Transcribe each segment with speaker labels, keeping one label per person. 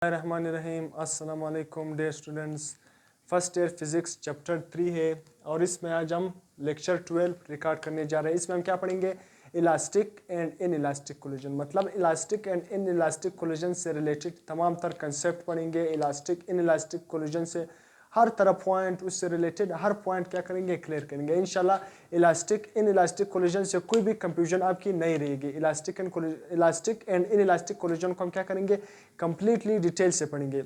Speaker 1: रहमानिर्रहीम। अस्सलाम वालेकुम dear students. First year physics chapter 3 है और इसमें आज हम लेक्चर 12 रिकॉर्ड करने जा रहे हैं। इसमें हम क्या पढ़ेंगे? Elastic and inelastic collision, मतलब elastic and inelastic collision से रिलेटेड तमाम तर कंसेप्ट पढ़ेंगे। इलास्टिक इन इलास्टिक कोलिजन से हर तरह पॉइंट, उससे रिलेटेड हर पॉइंट क्या करेंगे? क्लियर करेंगे इंशाल्लाह। इलास्टिक इन इलास्टिक कोलिजन से कोई भी कंफ्यूजन आपकी नहीं रहेगी। Elastic and inelastic collision को हम क्या करेंगे? कंप्लीटली डिटेल से पढ़ेंगे।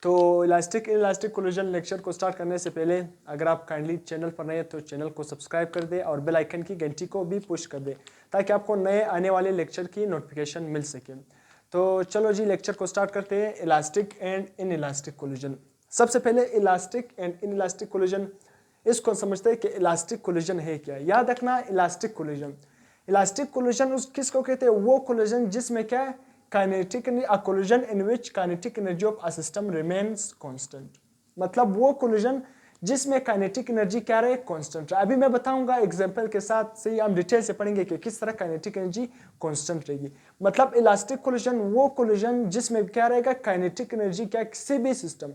Speaker 1: तो elastic in elastic collision lecture को स्टार्ट करने से पहले अगर आप काइंडली चैनल पर नए हैं तो चैनल को सब्सक्राइब कर दें और बेल आइकन की घंटी को भी पुश कर दें ताकि आपको नए आने वाले लेक्चर की नोटिफिकेशन मिल सके। तो चलो जी लेक्चर को स्टार्ट करते हैं। Elastic and inelastic collision. सबसे पहले elastic and inelastic collision, इसको समझते हैं कि इलास्टिक कोलिजन है क्या। याद रखना, इलास्टिक कोलिजन उस किसको कहते हैं? वो कोलिजन जिसमें क्या है? Kinetic, a collision in which kinetic energy of a system remains constant। मतलब वो कोलिजन जिसमें काइनेटिक एनर्जी क्या रहे? कांस्टेंट रहे। अभी मैं बताऊंगा एग्जांपल के साथ से ही हम डिटेल से पढ़ेंगे कि किस तरह काइनेटिक एनर्जी कांस्टेंट रहेगी। मतलब इलास्टिक कोलिजन वो कोलिजन जिसमें क्या रहेगा? काइनेटिक एनर्जी क्या, किसी भी सिस्टम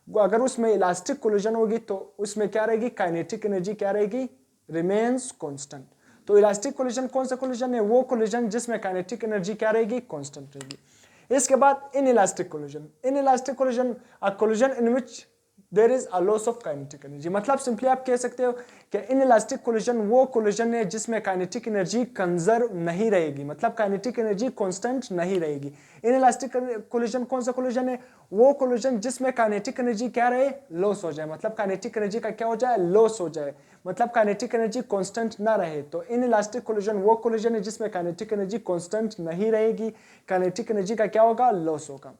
Speaker 1: अगर उसमें इलास्टिक कोलिजन होगी तो उसमें क्या रहेगी? काइनेटिक एनर्जी क्या रहेगी? Remains constant. तो इलास्टिक कोलिजन कौन सा कोलिजन है? वो कोलिजन जिसमें काइनेटिक एनर्जी क्या रहेगी? कांस्टेंट रहेगी। इसके बाद inelastic collision a collision in which there is a loss of kinetic energy. मतलब सिंपली आप कह सकते हो कि इन इलास्टिक कोलिजन वो कोलिजन है जिसमें काइनेटिक एनर्जी कंजर्व नहीं रहेगी, मतलब काइनेटिक एनर्जी कांस्टेंट नहीं रहेगी। इन इलास्टिक कोलिजन कौन सा कोलिजन है? वो कोलिजन जिसमें काइनेटिक एनर्जी क्या रहे? लॉस हो जाए। मतलब काइनेटिक एनर्जी का क्या हो जाए? लॉस हो जाए। मतलब काइनेटिक एनर्जी कांस्टेंट ना रहे। तो इन इलास्टिक कोलिजन वो कोलिजन है जिसमें काइनेटिक एनर्जी कांस्टेंट नहीं रहेगी, काइनेटिक एनर्जी का क्या होगा? लॉस होगा।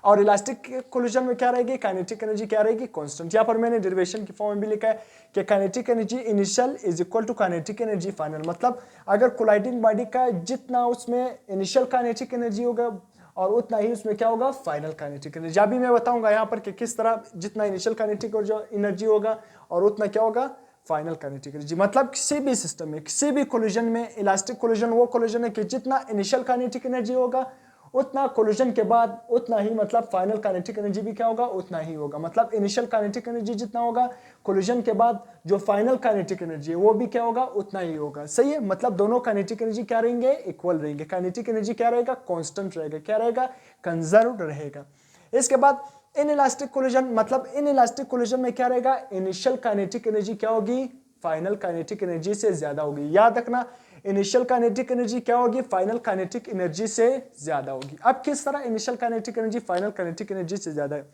Speaker 1: और इलास्टिक कोलिजन में क्या रहेगी? काइनेटिक एनर्जी क्या रहेगी? कांस्टेंट। यहाँ पर मैंने डेरिवेशन की फॉर्म में भी लिखा है कि kinetic energy initial is equal to kinetic energy final. मतलब अगर कोलाइडिंग बॉडी का जितना उसमें इनिशियल काइनेटिक एनर्जी होगा और उतना ही उसमें क्या होगा? Final kinetic energy. अभी मैं बताऊंगा यहाँ पर कि किस तरह जितना इनिशियल काइनेटिक एनर्जी होगा और उतना क्या होगा? Final kinetic energy. मतलब किसी भी सिस्टम में, किसी भी कोलिजन में इलास्टिक कोलिजन वो कोलिजन है कि जितना इनिशियल काइनेटिक एनर्जी होगा उतना कोलिजन के बाद उतना ही, मतलब फाइनल काइनेटिक एनर्जी भी क्या होगा? उतना ही होगा। मतलब इनिशियल काइनेटिक एनर्जी जितना होगा कोलिजन के बाद जो फाइनल काइनेटिक एनर्जी है वो भी क्या होगा? उतना ही होगा। सही है। मतलब दोनों काइनेटिक एनर्जी क्या रहेंगे? इक्वल रहेंगे। काइनेटिक एनर्जी क्या रहेगा? कांस्टेंट रहेगा। क्या रहेगा? कंजर्व्ड रहेगा। इसके बाद इन इलास्टिक कोलिजन, मतलब इन इलास्टिक कोलिजन में क्या रहेगा? इनिशियल काइनेटिक एनर्जी क्या होगी? फाइनल काइनेटिक एनर्जी से ज्यादा होगी। याद रखना, इनिशियल काइनेटिक एनर्जी क्या होगी? फाइनल काइनेटिक एनर्जी से ज्यादा होगी। अब किस तरह initial kinetic energy final kinetic energy से ज्यादा है?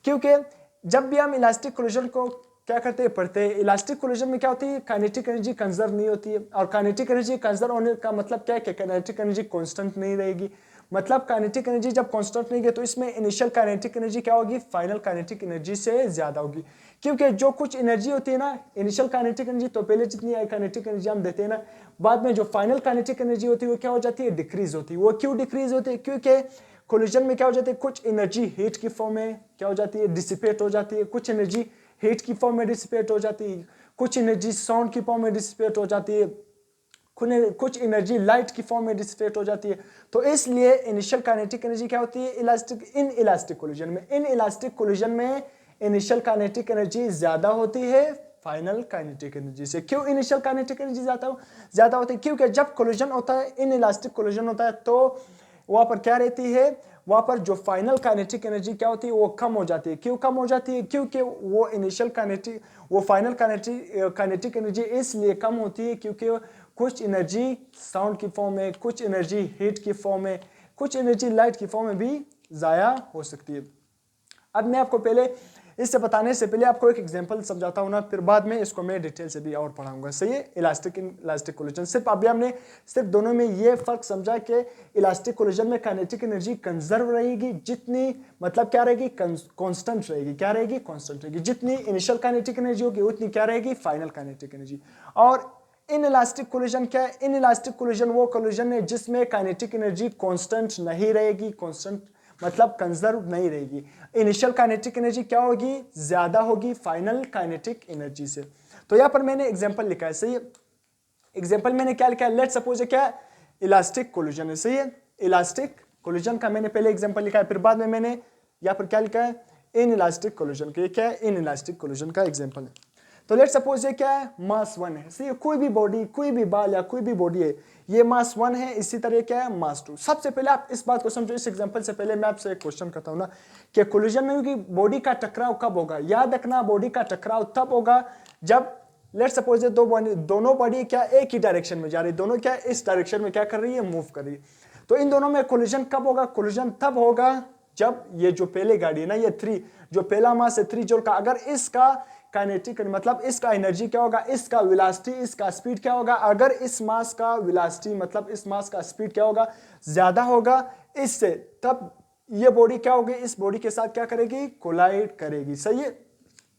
Speaker 1: क्योंकि जब भी हम इलास्टिक कोलिजन को क्या करते हैं? पढ़ते हैं। इलास्टिक कोलिजन में क्या होती है? काइनेटिक एनर्जी कंजर्व नहीं होती है। और काइनेटिक एनर्जी कंजर्व होने का मतलब क्या है? कि काइनेटिक एनर्जी कांस्टेंट नहीं रहेगी। मतलब काइनेटिक एनर्जी जब कांस्टेंट नहीं है तो इसमें इनिशियल काइनेटिक एनर्जी क्या होगी? फाइनल काइनेटिक एनर्जी से ज्यादा होगी। क्योंकि जो कुछ एनर्जी होती है ना, इनिशियल काइनेटिक एनर्जी तो पहले जितनी काइनेटिक एनर्जी हम देते हैं ना, बाद में जो फाइनल काइनेटिक एनर्जी होती है वो क्या हो जाती है? डिक्रीज होती है। वो क्यों डिक्रीज होती है? क्योंकि कोलिजन में क्या हो जाती है? कुछ एनर्जी हीट की फॉर्म में क्या हो जाती है? डिसिपेट हो जाती है। कुछ एनर्जी हीट की फॉर्म में डिसिपेट हो जाती है, कुछ एनर्जी साउंड की फॉर्म में डिसिपेट हो जाती है, कुछ एनर्जी लाइट की फॉर्म में डिसिपेट हो जाती है। तो इसलिए इनिशियल काइनेटिक एनर्जी क्या होती है? इन इलास्टिक कोलिजन में इनिशियल काइनेटिक एनर्जी ज्यादा होती है फाइनल काइनेटिक एनर्जी से। क्यों इनिशियल काइनेटिक एनर्जी ज्यादा होती है? क्योंकि जब कोलिजन होता है, इन इलास्टिक कोलिजन होता है, तो वहां पर क्या रहती है? वहां पर जो फाइनल काइनेटिक एनर्जी क्या होती है? वो कम हो जाती है। क्यों कम हो जाती है? क्योंकि वो फाइनल काइनेटिक एनर्जी इसलिए कम होती है क्योंकि कुछ एनर्जी साउंड की फॉर्म में, कुछ एनर्जी हीट की फॉर्म में, कुछ एनर्जी लाइट की फॉर्म में भी जाया हो सकती है। अब मैं आपको पहले इससे बताने से पहले आपको एक एग्जांपल समझाता हूं ना, फिर बाद में इसको मैं डिटेल से भी और पढ़ाऊंगा। सही है। इलास्टिक कोलिजन सिर्फ अभी हमने सिर्फ दोनों में ये फर्क समझा कि इलास्टिक कोलिजन में काइनेटिक एनर्जी कंजर्व रहेगी जितनी, मतलब क्या रहेगी? कांस्टेंट रहेगी। क्या रहेगी? कांस्टेंट रहेगी। जितनी इनिशियल काइनेटिक एनर्जी होगी उतनी क्या रहेगी? Final kinetic energy. और इन इलास्टिक कोलिजन क्या है? इन इलास्टिक कोलिजन वो कोलिजन है जिसमें काइनेटिक एनर्जी कांस्टेंट नहीं रहेगी। कांस्टेंट मतलब कंजर्व नहीं रहेगी। इनिशियल काइनेटिक एनर्जी क्या होगी? ज्यादा होगी फाइनल काइनेटिक एनर्जी से। तो यहां पर मैंने एग्जांपल लिखा है। सही है। एग्जांपल मैंने क्या लिखा है? लेट्स सपोज क्या? इलास्टिक कोलिजन है। सही है। कोलिजन का मैंने पहले एग्जांपल लिखा है, फिर बाद में मैंने यहाँ पर क्या लिखा है, इनइलास्टिक कोलिजन का। ये क्या है, इनइलास्टिक कोलिजन का एग्जांपल है। तो लेट्स सपोज ये क्या है, मास 1 है। सी कोई भी बॉडी, कोई भी बाल या कोई भी बॉडी है, ये मास 1 है। इसी तरह क्या है, मास 2। सबसे पहले आप इस बात को समझो, इस एग्जांपल से पहले मैं आपसे एक क्वेश्चन करता हूं ना कि कोलिजन में कि बॉडी का टकराव कब होगा। याद रखना, बॉडी का टकराव तब होगा जब लेट्स सपोज ये दोनों बॉडी क्या एक ही डायरेक्शन में जा रही है, दोनों क्या इस डायरेक्शन में क्या कर रही है, मूव कर रही है। तो इन दोनों में कोलिजन कब होगा, कोलिजन तब होगा जब ये जो पहले गाड़ी है ना, ये 3, जो पहला मास है 3 जूल का, अगर इसका काइनेटिक मतलब इसका एनर्जी क्या होगा, इसका वेलोसिटी, इसका स्पीड क्या होगा, अगर इस मास का वेलोसिटी मतलब इस मास का स्पीड क्या होगा, ज्यादा होगा इससे, तब ये बॉडी क्या होगी, इस बॉडी के साथ क्या करेगी, कोलाइड करेगी। सही है।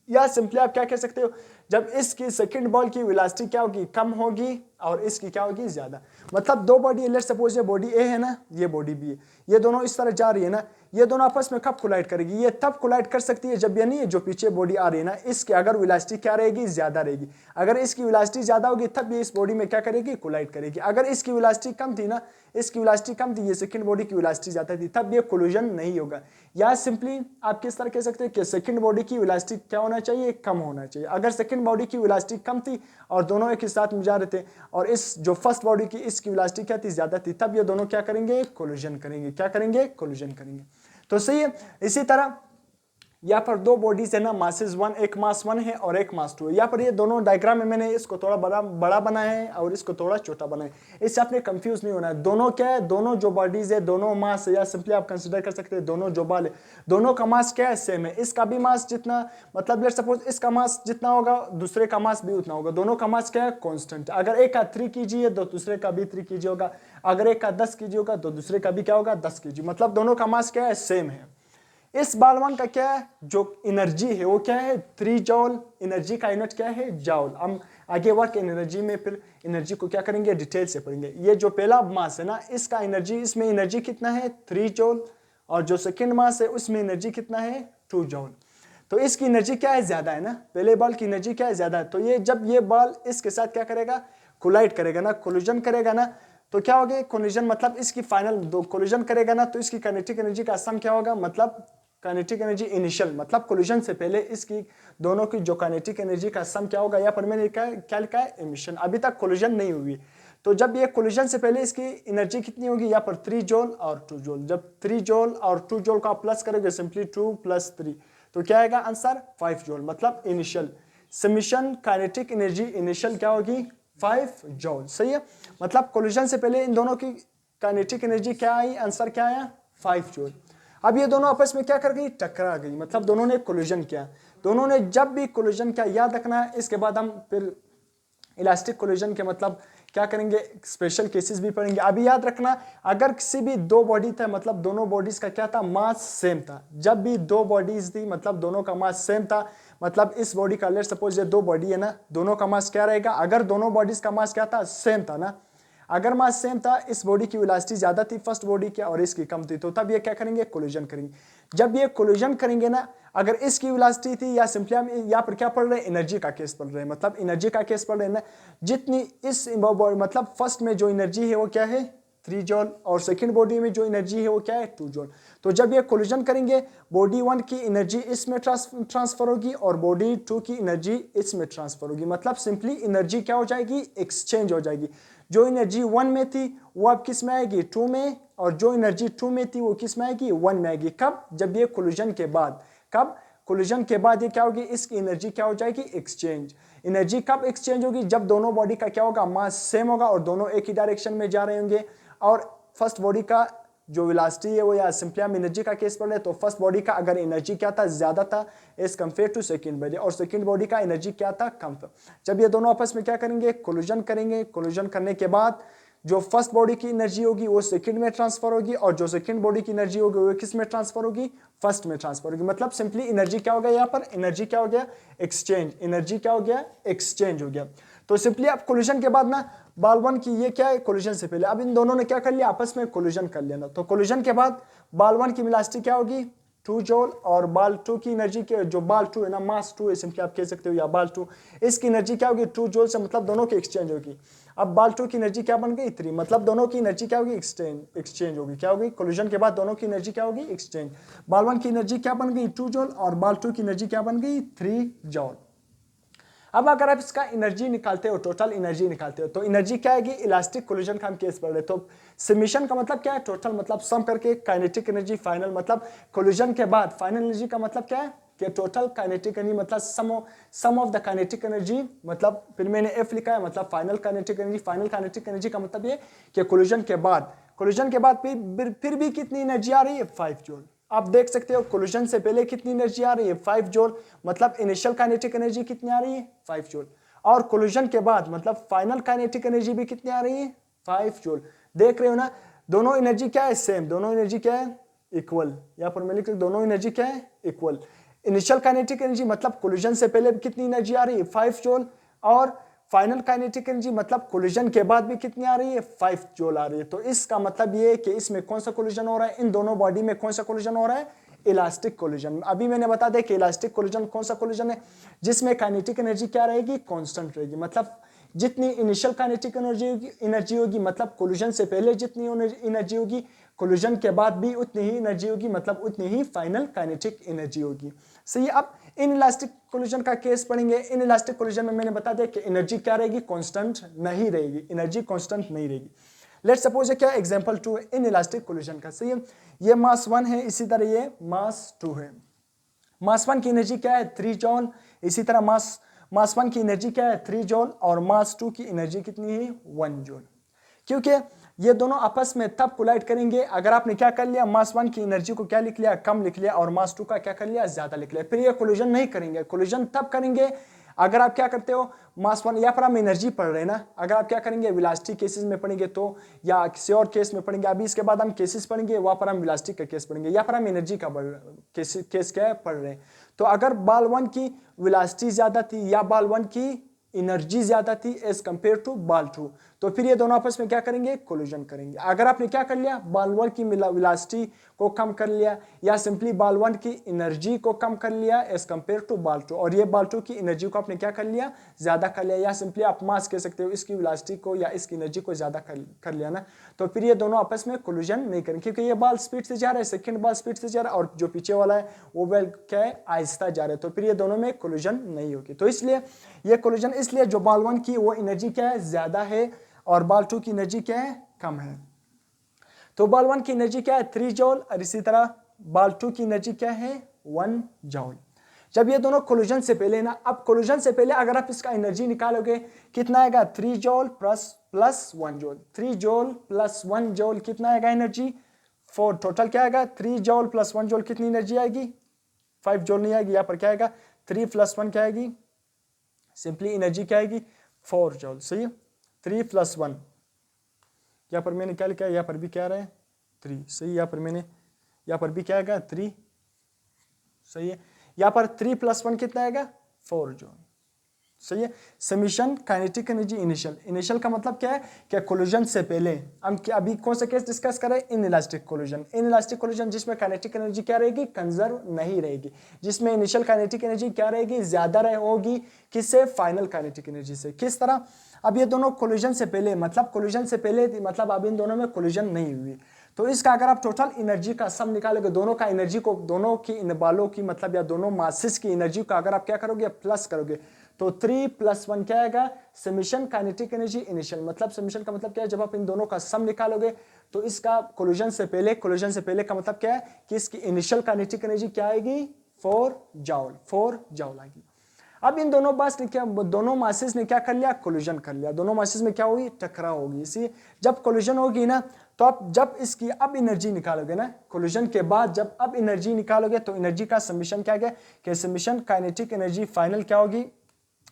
Speaker 1: या सिंपली आप क्या कह सकते हो, जब इसकी सेकंड बॉल की वेलोसिटी क्या होगी, कम होगी और इसकी क्या होगी, ज्यादा। मतलब दो बॉडी, लेट्स सपोज ये बॉडी ए है ना, ये बॉडी बी है, ये दोनों इस तरह जा रही है ना, ये दोनों आपस में कब कोलाइड करेगी, ये तब कोलाइड कर सकती है जब ये नहीं, जो पीछे बॉडी आ रही है ना, इसकी अगर वेलोसिटी क्या रहेगी, ज्यादा रहेगी। अगर इसकी वेलोसिटी ज्यादा होगी तब ये इस बॉडी में क्या करेगी, कोलाइड करेगी। अगर इसकी वेलोसिटी कम थी ना, इसकी वेलोसिटी कम थी, ये सेकंड बॉडी की वेलोसिटी ज्यादा थी, तब ये कोलिजन नहीं होगा। या सिंपली आप किस तरह कह सकते हैं कि सेकंड बॉडी की वेलोसिटी क्या होना चाहिए, कम होना चाहिए। अगर सेकंड बॉडी की वेलोसिटी कम थी और दोनों एक ही साथ में जा रहे थे और इस जो फर्स्ट बॉडी की इसकी वेलोसिटी क्या थी, ज्यादा थी, तब ये दोनों क्या करेंगे, कोलिजन करेंगे। क्या करेंगे, कोलिजन करेंगे। तो सही है। इसी तरह यहाँ पर दो बॉडीज है ना, मासेस 1, एक मास 1 है और एक मास 2 है। यहाँ पर ये दोनों डायग्राम में मैंने इसको थोड़ा बड़ा बनाया है और इसको थोड़ा छोटा बनाया है, इससे आपने कंफ्यूज नहीं होना है। दोनों क्या है, दोनों जो बॉडीज है, दोनों मास है, या सिंपली आप कंसीडर कर सकते हैं दोनों जो बाल है, दोनों का मास क्या है, सेम है। इसका भी मास जितना, मतलब लेट्स सपोज इसका मास जितना होगा दूसरे का मास भी उतना होगा। दोनों का मास क्या है, कॉन्स्टेंट। अगर एक का 3 kg है तो दूसरे का भी 3 kg होगा। अगर एक का 10 kg होगा तो दूसरे का भी क्या होगा, 10 kg। मतलब दोनों का मास क्या है, सेम है। इस बालवान का क्या है, जो एनर्जी है वो क्या है, 3 जॉल। एनर्जी का यूनिट क्या है, जॉल। हम आगे वर्क एनर्जी में फिर एनर्जी को क्या करेंगे, डिटेल से पढ़ेंगे। ये जो पहला मास है ना, इसका एनर्जी, इसमें एनर्जी कितना है, 3 जॉल। और जो सेकंड मास है उसमें एनर्जी कितना है, 2 जॉल। तो इसकी एनर्जी क्या है, ज्यादा है ना, पहले बॉल की एनर्जी क्या है, ज्यादा है। तो ये जब ये बॉल इसके साथ क्या करेगा, कोलाइड करेगा ना, कोलिजन करेगा ना, तो क्या होगा, कोलिजन मतलब इसकी फाइनल दो कोलिजन करेगा ना, तो इसकी काइनेटिक एनर्जी का सम क्या होगा, मतलब काइनेटिक एनर्जी इनिशियल, मतलब कोलिजन से पहले इसकी दोनों की जो काइनेटिक एनर्जी का सम क्या होगा। यहाँ पर मैंने क्या लिखा है, एमिशन। अभी तक कोलिजन नहीं हुई, तो जब ये कोलिजन से पहले इसकी एनर्जी कितनी होगी, यहाँ पर 3 जॉल और 2 जॉल। जब 3 जॉल और 2 जॉल का प्लस करोगे, सिंपली 2 + 3, तो क्या आएगा आंसर, 5 जॉल। मतलब initial summation kinetic energy initial क्या होगी, 5 जॉल। सही है। मतलब कोलिजन से पहले इन दोनों की काइनेटिक एनर्जी क्या आई, आंसर क्या आया, 5 जॉल। अब ये दोनों आपस में क्या कर गई, टकरा गई, मतलब दोनों ने कोलिजन किया। दोनों ने जब भी कोलिजन किया, याद रखना है, इसके बाद हम फिर इलास्टिक कोलिजन के मतलब क्या करेंगे, स्पेशल केसेस भी पढ़ेंगे। अभी याद रखना, अगर किसी भी दो बॉडी था, मतलब दोनों बॉडीज का क्या था, मास सेम था। जब भी दो बॉडीज थी, मतलब दोनों का मास सेम था, मतलब इस बॉडी का लेट्स सपोज ये दो बॉडी है ना, दोनों का मास क्या रहेगा, अगर दोनों बॉडीज का मास क्या था, सेम था ना, अगर मास सेम था, इस बॉडी की वेलोसिटी ज्यादा थी फर्स्ट बॉडी की और इसकी कम थी, तो तब ये क्या करेंगे, कोलिजन करेंगे। जब ये कोलिजन करेंगे ना, अगर इसकी वेलोसिटी थी, या सिंपली हम यहाँ पर क्या पढ़ रहे हैं, एनर्जी का केस पढ़ रहे हैं, मतलब एनर्जी का केस पढ़ रहे हैं ना, जितनी इस मतलब फर्स्ट में जो एनर्जी है वो क्या है, 3 जॉल, और सेकंड बॉडी में जो एनर्जी है वो क्या है, 2 जॉल। तो जब ये कोलिजन करेंगे, बॉडी 1 की एनर्जी इसमें ट्रांसफर होगी और बॉडी 2 की एनर्जी इसमें ट्रांसफर होगी। मतलब सिंपली एनर्जी क्या हो जाएगी, एक्सचेंज हो जाएगी। जो एनर्जी 1 में थी वो अब किस में आएगी, 2 में, और जो एनर्जी 2 में थी वो किस में आएगी, 1 में आएगी। कब, जब ये कोलिजन के बाद, कब, कोलिजन के बाद ये क्या होगी, इसकी एनर्जी क्या हो जाएगी, एक्सचेंज। एनर्जी कब एक्सचेंज होगी, जब दोनों बॉडी का क्या होगा, मास सेम होगा और दोनों एक ही डायरेक्शन में जा रहे होंगे। और फर्स्ट बॉडी का जो वेलोसिटी है वो, या सिंपली हम एनर्जी का केस पढ़ रहे हैं, तो फर्स्ट बॉडी का अगर एनर्जी क्या था, ज्यादा था as compare to second body, और सेकंड बॉडी का एनर्जी क्या था, कम था। जब ये दोनों आपस में क्या करेंगे, कोलिजन करेंगे। कोलिजन करने के बाद जो फर्स्ट बॉडी की एनर्जी होगी वो सेकंड में ट्रांसफर होगी, और जो सेकंड बॉडी की एनर्जी होगी वो किस में ट्रांसफर होगी, फर्स्ट में ट्रांसफर होगी। मतलब सिंपली एनर्जी क्या हो गया, यहाँ पर एनर्जी क्या हो गया, एक्सचेंज। एनर्जी क्या हो गया, एक्सचेंज हो गया। तो सिंपली अब कोलिजन के बाद ना, बाल 1 की ये क्या है, कोलिजन से पहले, अब इन दोनों ने क्या कर लिया, आपस में कोलिजन कर लिया ना। तो कोलिजन के बाद बाल 1 की वेलोसिटी क्या होगी, 2 जॉल, और बाल 2 की एनर्जी के, जो बाल 2 है ना, मास 2 है सिंपली आप कह सकते हो, या बाल 2, इसकी एनर्जी क्या होगी, 2 जॉल से, मतलब दोनों की एक्सचेंज होगी। अब बाल 2 की एनर्जी क्या बन गई 3, मतलब दोनों की एनर्जी क्या होगी एक्सचेंज होगी, क्या होगी कोलिजन के बाद दोनों की एनर्जी क्या होगी एक्सचेंज। बाल 1 की एनर्जी क्या बन गई 2 जॉल और बाल 2 की एनर्जी क्या बन गई 3 जॉल। अब अगर आप इसका एनर्जी निकालते हो, टोटल एनर्जी निकालते हो, तो एनर्जी क्या आएगी, इलास्टिक कोलिजन का हम केस पढ़ रहे, तो समेशन का मतलब क्या है टोटल, मतलब सम करके काइनेटिक एनर्जी फाइनल, मतलब कोलिजन के बाद फाइनल एनर्जी का मतलब क्या है कि टोटल काइनेटिक एनर्जी मतलब सम ऑफ द काइनेटिक एनर्जी, मतलब फिर मैंने एफ लिखा है, मतलब final kinetic energy. Final kinetic energy का मतलब ये कि कोलिजन के बाद फिर भी कितनी एनर्जी आ रही है 5 जूल। आप देख सकते हो कोलिजन से पहले कितनी एनर्जी आ रही है 5 जूल, मतलब इनिशियल काइनेटिक एनर्जी कितनी आ रही है 5 जूल, और कोलिजन के बाद मतलब फाइनल काइनेटिक एनर्जी भी कितनी आ रही है 5 जूल। देख रहे हो ना, दोनों एनर्जी क्या है सेम, दोनों एनर्जी क्या है इक्वल। यहाँ पर मैं लिख रहा हूं दोनों एनर्जी क्या है इक्वल। इनिशियल काइनेटिक एनर्जी मतलब कोलिजन से पहले कितनी एनर्जी आ रही है 5 जूल, और फाइनल काइनेटिक एनर्जी मतलब कोलिजन के बाद भी कितनी आ रही है 5 जूल आ रही है। तो इसका मतलब ये है कि इसमें कौन सा कोलिजन हो रहा है, इन दोनों बॉडी में कौन सा कोलिजन हो रहा है इलास्टिक कोलिजन। अभी मैंने बता दिया कि इलास्टिक कोलिजन कौन सा कोलिजन है जिसमें काइनेटिक एनर्जी क्या रहेगी कांस्टेंट रहेगी, मतलब जितनी इनिशियल काइनेटिक एनर्जी होगी मतलब कोलिजन से पहले जितनी एनर्जी होगी कोलिजन के बाद भी उतनी ही एनर्जी होगी, मतलब उतनी ही फाइनल काइनेटिक एनर्जी होगी। सही। अब इन इलास्टिक कोलिजन का केस पढ़ेंगे। इन इलास्टिक कोलिजन में मैंने बता दिया कि एनर्जी क्या रहेगी कांस्टेंट नहीं रहेगी, एनर्जी कांस्टेंट नहीं रहेगी। लेट्स सपोज क्या एग्जांपल 2 इन इलास्टिक कोलिजन का। सही है, ये मास 1 है, इसी तरह ये मास 2 है। मास 1 की एनर्जी क्या है 3 जॉल, इसी तरह मास 1 की एनर्जी क्या है 3 जॉल, और मास 2 की एनर्जी कितनी है 1 जॉल। क्योंकि ये दोनों आपस में तब कोलाइड करेंगे अगर आपने क्या कर लिया मास 1 की एनर्जी को क्या लिख लिया कम लिख लिया, और मास 2 का क्या कर लिया ज्यादा लिख लिया, फिर ये कोलिजन नहीं करेंगे। कोलिजन तब करेंगे अगर आप क्या करते हो मास 1, या पर हम एनर्जी पढ़ रहे हैं ना, अगर आप क्या करेंगे वेलोसिटी केसेस में पढ़ेंगे तो, या किसी और केस में पढ़ेंगे, अभी इसके बाद हम केसेस पढ़ेंगे वहां पर हम वेलोसिटी का केस पढ़ेंगे, या पर हम एनर्जी का केस क्या है पढ़ रहे हैं। तो अगर बाल 1 की वेलोसिटी ज्यादा थी या बाल 1 की एनर्जी ज्यादा थी एज कंपेयर टू बाल 2, तो फिर ये दोनों आपस में क्या करेंगे कोलिजन करेंगे। अगर आपने क्या कर लिया बाल 1 की वेलोसिटी को कम कर लिया, या सिंपली बाल 1 की एनर्जी को कम कर लिया एज कंपेयर टू बाल 2, और ये बाल 2 की एनर्जी को आपने क्या कर लिया ज्यादा कर लिया, या सिंपली आप मास कह सकते हो इसकी वेलोसिटी को या इसकी एनर्जी को ज्यादा कर लिया ना, तो फिर ये दोनों आपस में कोलिजन नहीं करेंगे, क्योंकि ये बाल स्पीड से जा रहा है, सेकंड बाल स्पीड से जा रहा है, और जो पीछे वाला है वो बॉल क्या है आहिस्ता जा रहा है, तो फिर ये दोनों में कोलिजन नहीं होगी। तो इसलिए ये कोलिजन इसलिए जो बाल 1 की वो एनर्जी क्या है ज्यादा है और बाल 2 की एनर्जी क्या है कम है। तो बाल 1 की एनर्जी क्या है 3 जॉल, और इसी तरह बाल 2 की एनर्जी क्या है 1 जॉल। जब ये दोनों कोलिजन से पहले ना, अब कोलिजन से पहले अगर आप इसका एनर्जी निकालोगे कितना आएगा 3 जॉल प्लस 1 जॉल, 3 जॉल प्लस 1 जॉल कितना आएगा एनर्जी 4, टोटल क्या आएगा 3 जॉल प्लस 1 जॉल कितनी एनर्जी आएगी 5 जॉल नहीं आएगी, यहाँ पर क्या आएगा 3 प्लस 1 क्या आएगी सिंपली एनर्जी क्या आएगी 4 जॉल। सही है, 3 प्लस 1, यहाँ पर मैंने क्या लिखा है यहाँ पर भी क्या आ रहा है 3, सही, यहाँ पर मैंने यहाँ पर भी क्या आएगा 3, सही है, यहाँ पर 3 प्लस 1 कितना आएगा 4 जॉल। सही है, समीशन काइनेटिक एनर्जी इनिशियल का मतलब क्या है कि कोलिजन से पहले हम क्या अभी कौन सा केस डिस्कस करें इन इलास्टिक कोलिजन जिसमें काइनेटिक एनर्जी क्या रहेगी कंजर्व नहीं रहेगी, जिसमें इनिशियल काइनेटिक एनर्जी क्या रहेगी ज्यादा होगी किससे फाइनल काइनेटिक एनर्जी से। किस तरह, अब ये दोनों कोलिजन से पहले मतलब अब इन दोनों में कोलिजन नहीं हुई, तो इसका अगर आप टोटल एनर्जी का सम निकालोगे दोनों का एनर्जी को दोनों की बालों की मतलब या दोनों मासेस की एनर्जी का अगर आप क्या करोगे प्लस करोगे तो 3 प्लस 1 क्या आएगा समीशन काइनेटिक एनर्जी इनिशियल, मतलब समीशन का मतलब क्या है जब आप इन दोनों का सम निकालोगे तो इसका कोलिजन से पहले का मतलब क्या है कि इसकी इनिशियल काइनेटिक एनर्जी क्या आएगी 4 जॉल आएगी। अब इन दोनों मासेस ने क्या कर लिया कोलिजन कर लिया, दोनों मासेस में क्या होगी टकराव होगी। इसी जब कोलिजन होगी ना तो आप जब इसकी अब एनर्जी निकालोगे ना कोलिजन के बाद जब अब एनर्जी निकालोगे तो एनर्जी का समीशन क्या है कि समीशन काइनेटिक एनर्जी फाइनल क्या होगी,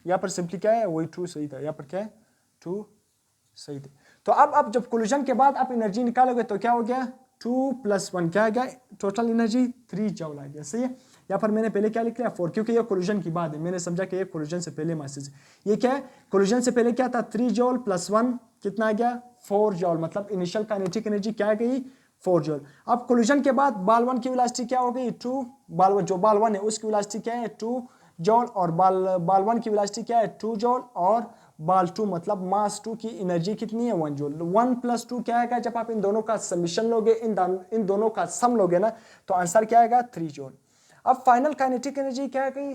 Speaker 1: यहाँ पर सिंपली क्या है वही 2 सही था, यहाँ पर क्या है 2 सही थे। तो अब जब कोलिजन के बाद आप एनर्जी निकालोगे तो क्या हो गया 2 प्लस 1 क्या आ गया टोटल एनर्जी 3 जॉल आ गया। सही है, यहाँ पर मैंने पहले क्या लिख लिया 4 क्योंकि ये कोलिजन की बात है, मैंने समझा कि ये कोलिजन से पहले मासेस ये क्या है कोलिजन से पहले क्या था 3 जॉल प्लस 1 कितना आ गया 4 जॉल, मतलब इनिशियल काइनेटिक एनर्जी क्या आ गई 4 जॉल। अब कोलिजन के बाद बाल 1 की वेलोसिटी क्या हो गई 2, जो बाल 1 है उसकी वेलोसिटी क्या है 2 जॉल, और बाल 1 की वेलोसिटी क्या है 2 जॉल, और बाल 2 मतलब मास 2 की एनर्जी कितनी है 1 जूल। 1 + 2 क्या आएगा, जब आप इन दोनों का समीशन लोगे, इन दोनों का सम लोगे ना, तो आंसर क्या आएगा 3 जूल। अब फाइनल काइनेटिक एनर्जी क्या आ गई,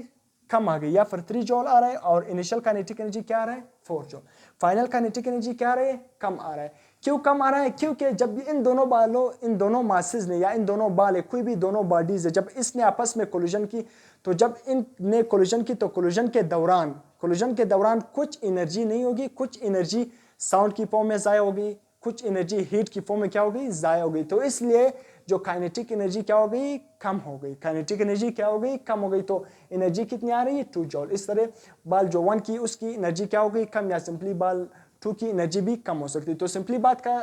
Speaker 1: कम आ गई, या फिर 3 जूल आ रहा है, और इनिशियल काइनेटिक एनर्जी क्या आ रहा है 4 जूल। फाइनल काइनेटिक एनर्जी क्या आ रहा है, कम आ रहा है। क्यों कम आ रहा है, क्योंकि जब इन दोनों मासेस ने, या इन दोनों बाल है, कोई भी दोनों बॉडीज है, जब इसने आपस में कोलिजन की, तो जब इनने कोलिजन की, तो कोलिजन के दौरान कुछ एनर्जी नहीं होगी, कुछ एनर्जी साउंड की फॉर्म में जाया होगी, कुछ एनर्जी हीट की फॉर्म में क्या होगी, जाया होगी। तो इसलिए जो काइनेटिक एनर्जी क्या हो गई, कम हो गई। काइनेटिक एनर्जी क्या हो गई, कम हो गई। तो एनर्जी कितनी आ रही है 2 जूल। इस तरह बाल जो 1 की उसकी एनर्जी क्या हो गई, कम, या सिंपली बाल 2 की एनर्जी भी कम हो सकती है। तो सिंपली बात का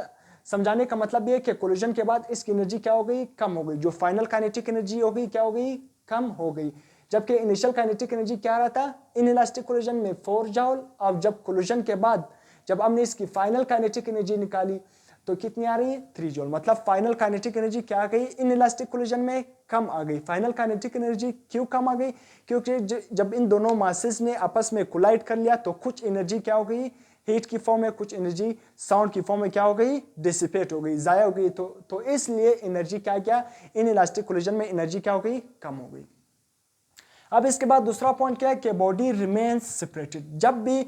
Speaker 1: समझाने का मतलब ये है कि कोलिजन के बाद इसकी एनर्जी क्या हो गई, कम हो गई। जो फाइनल काइनेटिक एनर्जी हो गई क्या हो गई, कम हो गई। जबकि इनिशियल काइनेटिक एनर्जी क्या रहा था इनइलास्टिक कोलिजन में 4 जूल। अब जब कोलिजन के बाद जब हमने इसकी फाइनल काइनेटिक एनर्जी निकाली तो कितनी आ रही है 3 जूल। मतलब फाइनल काइनेटिक एनर्जी क्या आ गई, इनइलास्टिक कोलिजन में कम आ गई। फाइनल काइनेटिक एनर्जी क्यों कम आ गई, क्योंकि जब इन दोनों मासेस ने आपस में कोलाइड कर लिया तो कुछ एनर्जी क्या हो गई, हीट की फॉर्म में, कुछ एनर्जी साउंड की फॉर्म में क्या हो गई, डिसिपेट हो गई, जाया हो गई। तो इसलिए एनर्जी क्या क्या इनइलास्टिक कोलिजन में एनर्जी क्या हो गई, कम हो गई। अब इसके बाद दूसरा पॉइंट क्या है कि बॉडी रिमेन्स सेपरेटेड। जब भी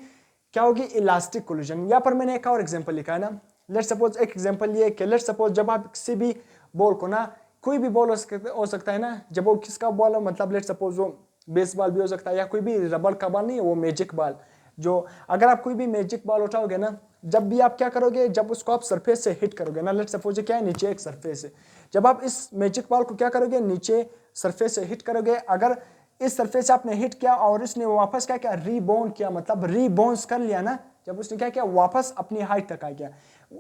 Speaker 1: क्या होगी इलास्टिक कोलिजन, यहाँ पर मैंने एक और एग्जांपल लिखा है ना। लेट्स सपोज एक एग्जांपल ये कि लेट्स सपोज जब आप किसी भी बॉल को ना, कोई भी बॉल हो सकता है ना, जब वो किसका बॉल हो, मतलब लेट्स सपोज वो बेसबॉल भी हो सकता है, या कोई भी रबड़ का बॉल नहीं है, वो मैजिक बॉल। जो अगर आप कोई भी मैजिक बॉल उठाओगे ना, जब भी आप क्या करोगे, जब उसको आप सरफेस से हिट करोगे ना, लेट्स सपोज क्या है नीचे एक सरफेस है, जब आप इस मैजिक बॉल को क्या करोगे, नीचे सरफेस से हिट करोगे, अगर इस सरफेस से आपने हिट किया और इसने वापस क्या किया, रीबाउंड किया, मतलब रीबाउंस कर लिया ना, जब उसने क्या किया वापस अपनी हाइट तक आ गया।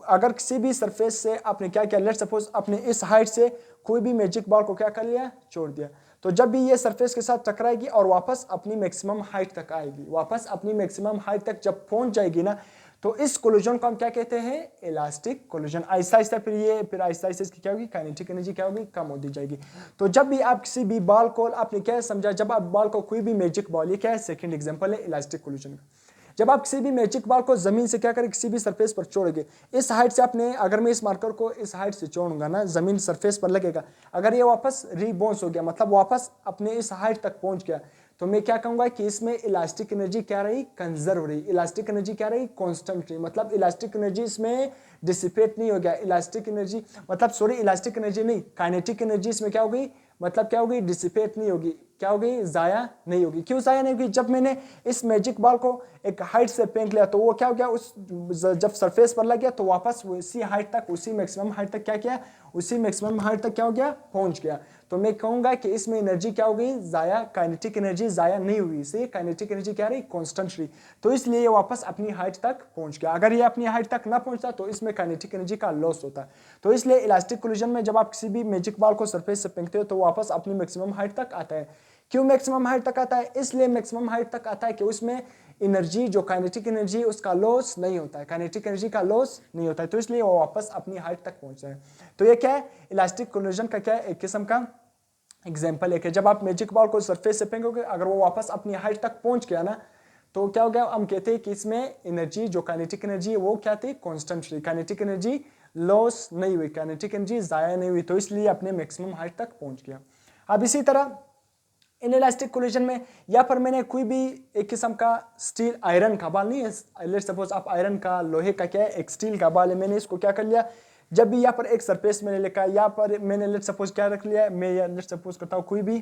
Speaker 1: अगर किसी भी सरफेस से आपने क्या किया, लेट सपोज अपने इस हाइट से कोई भी मैजिक बॉल को क्या कर लिया, छोड़ दिया, तो जब भी ये सरफेस के साथ टकराएगी और वापस अपनी मैक्सिमम हाइट तक आएगी, वापस अपनी मैक्सिमम हाइट तक जब पहुंच जाएगी ना, तो इस कोलिजन को हम क्या कहते हैं, इलास्टिक कोलिजन। आहिस्ता आहिस्ता फिर आहिस्ता आहिस्ता इसकी क्या होगी, काइनेटिक एनर्जी क्या होगी, कम होती जाएगी। तो जब भी आप किसी भी बॉल को, आपने क्या समझा, जब आप बॉल को कोई भी मैजिक बॉल, ये क्या है सेकंड एग्जांपल है इलास्टिक कोलिजन का, जब आप किसी भी मैजिक बॉल को जमीन से क्या करें, किसी भी सरफेस पर छोड़ोगे, इस हाइट से आपने, अगर मैं इस मार्कर को इस हाइट से छोड़ूंगा ना, जमीन सरफेस पर लगेगा, अगर ये वापस रीबाउंस हो गया, मतलब वापस अपने इस हाइट तक पहुंच गया, तो मैं क्या कहूंगा कि इसमें इलास्टिक एनर्जी क्या रही, कंजर्व रही। इलास्टिक एनर्जी क्या रही, कांस्टेंट रही। मतलब इलास्टिक एनर्जी इसमें डिसिपेट नहीं हो गया, इलास्टिक एनर्जी मतलब सॉरी इलास्टिक एनर्जी नहीं, काइनेटिक एनर्जी इसमें क्या हो गई, मतलब क्या होगी, डिसिपेट नहीं होगी, क्या होगी, जाया नहीं होगी। क्यों जाया नहीं होगी, जब मैंने इस मैजिक बॉल को एक हाइट से फेंक लिया तो वो क्या हो गया, उस जब सरफेस पर लग गया तो वापस उसी हाइट तक, उसी मैक्सिमम हाइट तक क्या किया, उसी मैक्सिमम हाइट तक क्या हो गया, पहुंच गया। तो मैं कहूंगा कि इसमें एनर्जी क्या हो गई, जाया, काइनेटिक एनर्जी जाया नहीं हुई, इसलिए काइनेटिक एनर्जी क्या रही, कांस्टेंट रही। तो इसलिए ये वापस अपनी हाइट तक पहुंच गया। अगर ये अपनी हाइट तक ना पहुंचता तो इसमें काइनेटिक एनर्जी का लॉस होता। तो इसलिए इलास्टिक कोलिजन में जब आप किसी भी मैजिक बॉल को सरफेस से फेंकते हो तो वापस अपनी मैक्सिमम हाइट तक आता है। क्यों मैक्सिमम हाइट तक आता है, इसलिए मैक्सिमम हाइट तक आता है कि उसमें एनर्जी, जो काइनेटिक एनर्जी, उसका लॉस नहीं होता है, काइनेटिक एनर्जी का लॉस नहीं होता है, तो इसलिए वो वापस अपनी हाइट तक पहुंचता है। तो ये क्या है, इलास्टिक कोलिजन का क्या है, एक किस्म का एग्जाम्पल है कि जब आप मैजिक बॉल को सरफेस से फेंकोगे, अगर वो वापस अपनी हाइट तक पहुंच गया ना, तो क्या हो गया, हम कहते हैं कि इसमें एनर्जी, जो काइनेटिक एनर्जी है वो क्या थी, कांस्टेंट रही, काइनेटिक एनर्जी लॉस नहीं हुई, काइनेटिक एनर्जी जाया नहीं हुई, तो इसलिए अपने मैक्सिमम हाइट तक पहुंच गया। अब इसी तरह इनइलास्टिक कोलिजन में या पर मैंने कोई भी एक किस्म का स्टील, आयरन का बाल नहीं है, लेट्स सपोज आप आयरन का, लोहे का क्या है, एक स्टील का बाल है, मैंने इसको क्या कर लिया, जब भी यहाँ पर एक सरफेस मैंने लिखा, यहाँ पर मैंने लेट्स सपोज क्या रख लिया, मैं लेट्स सपोज करता हूँ कोई भी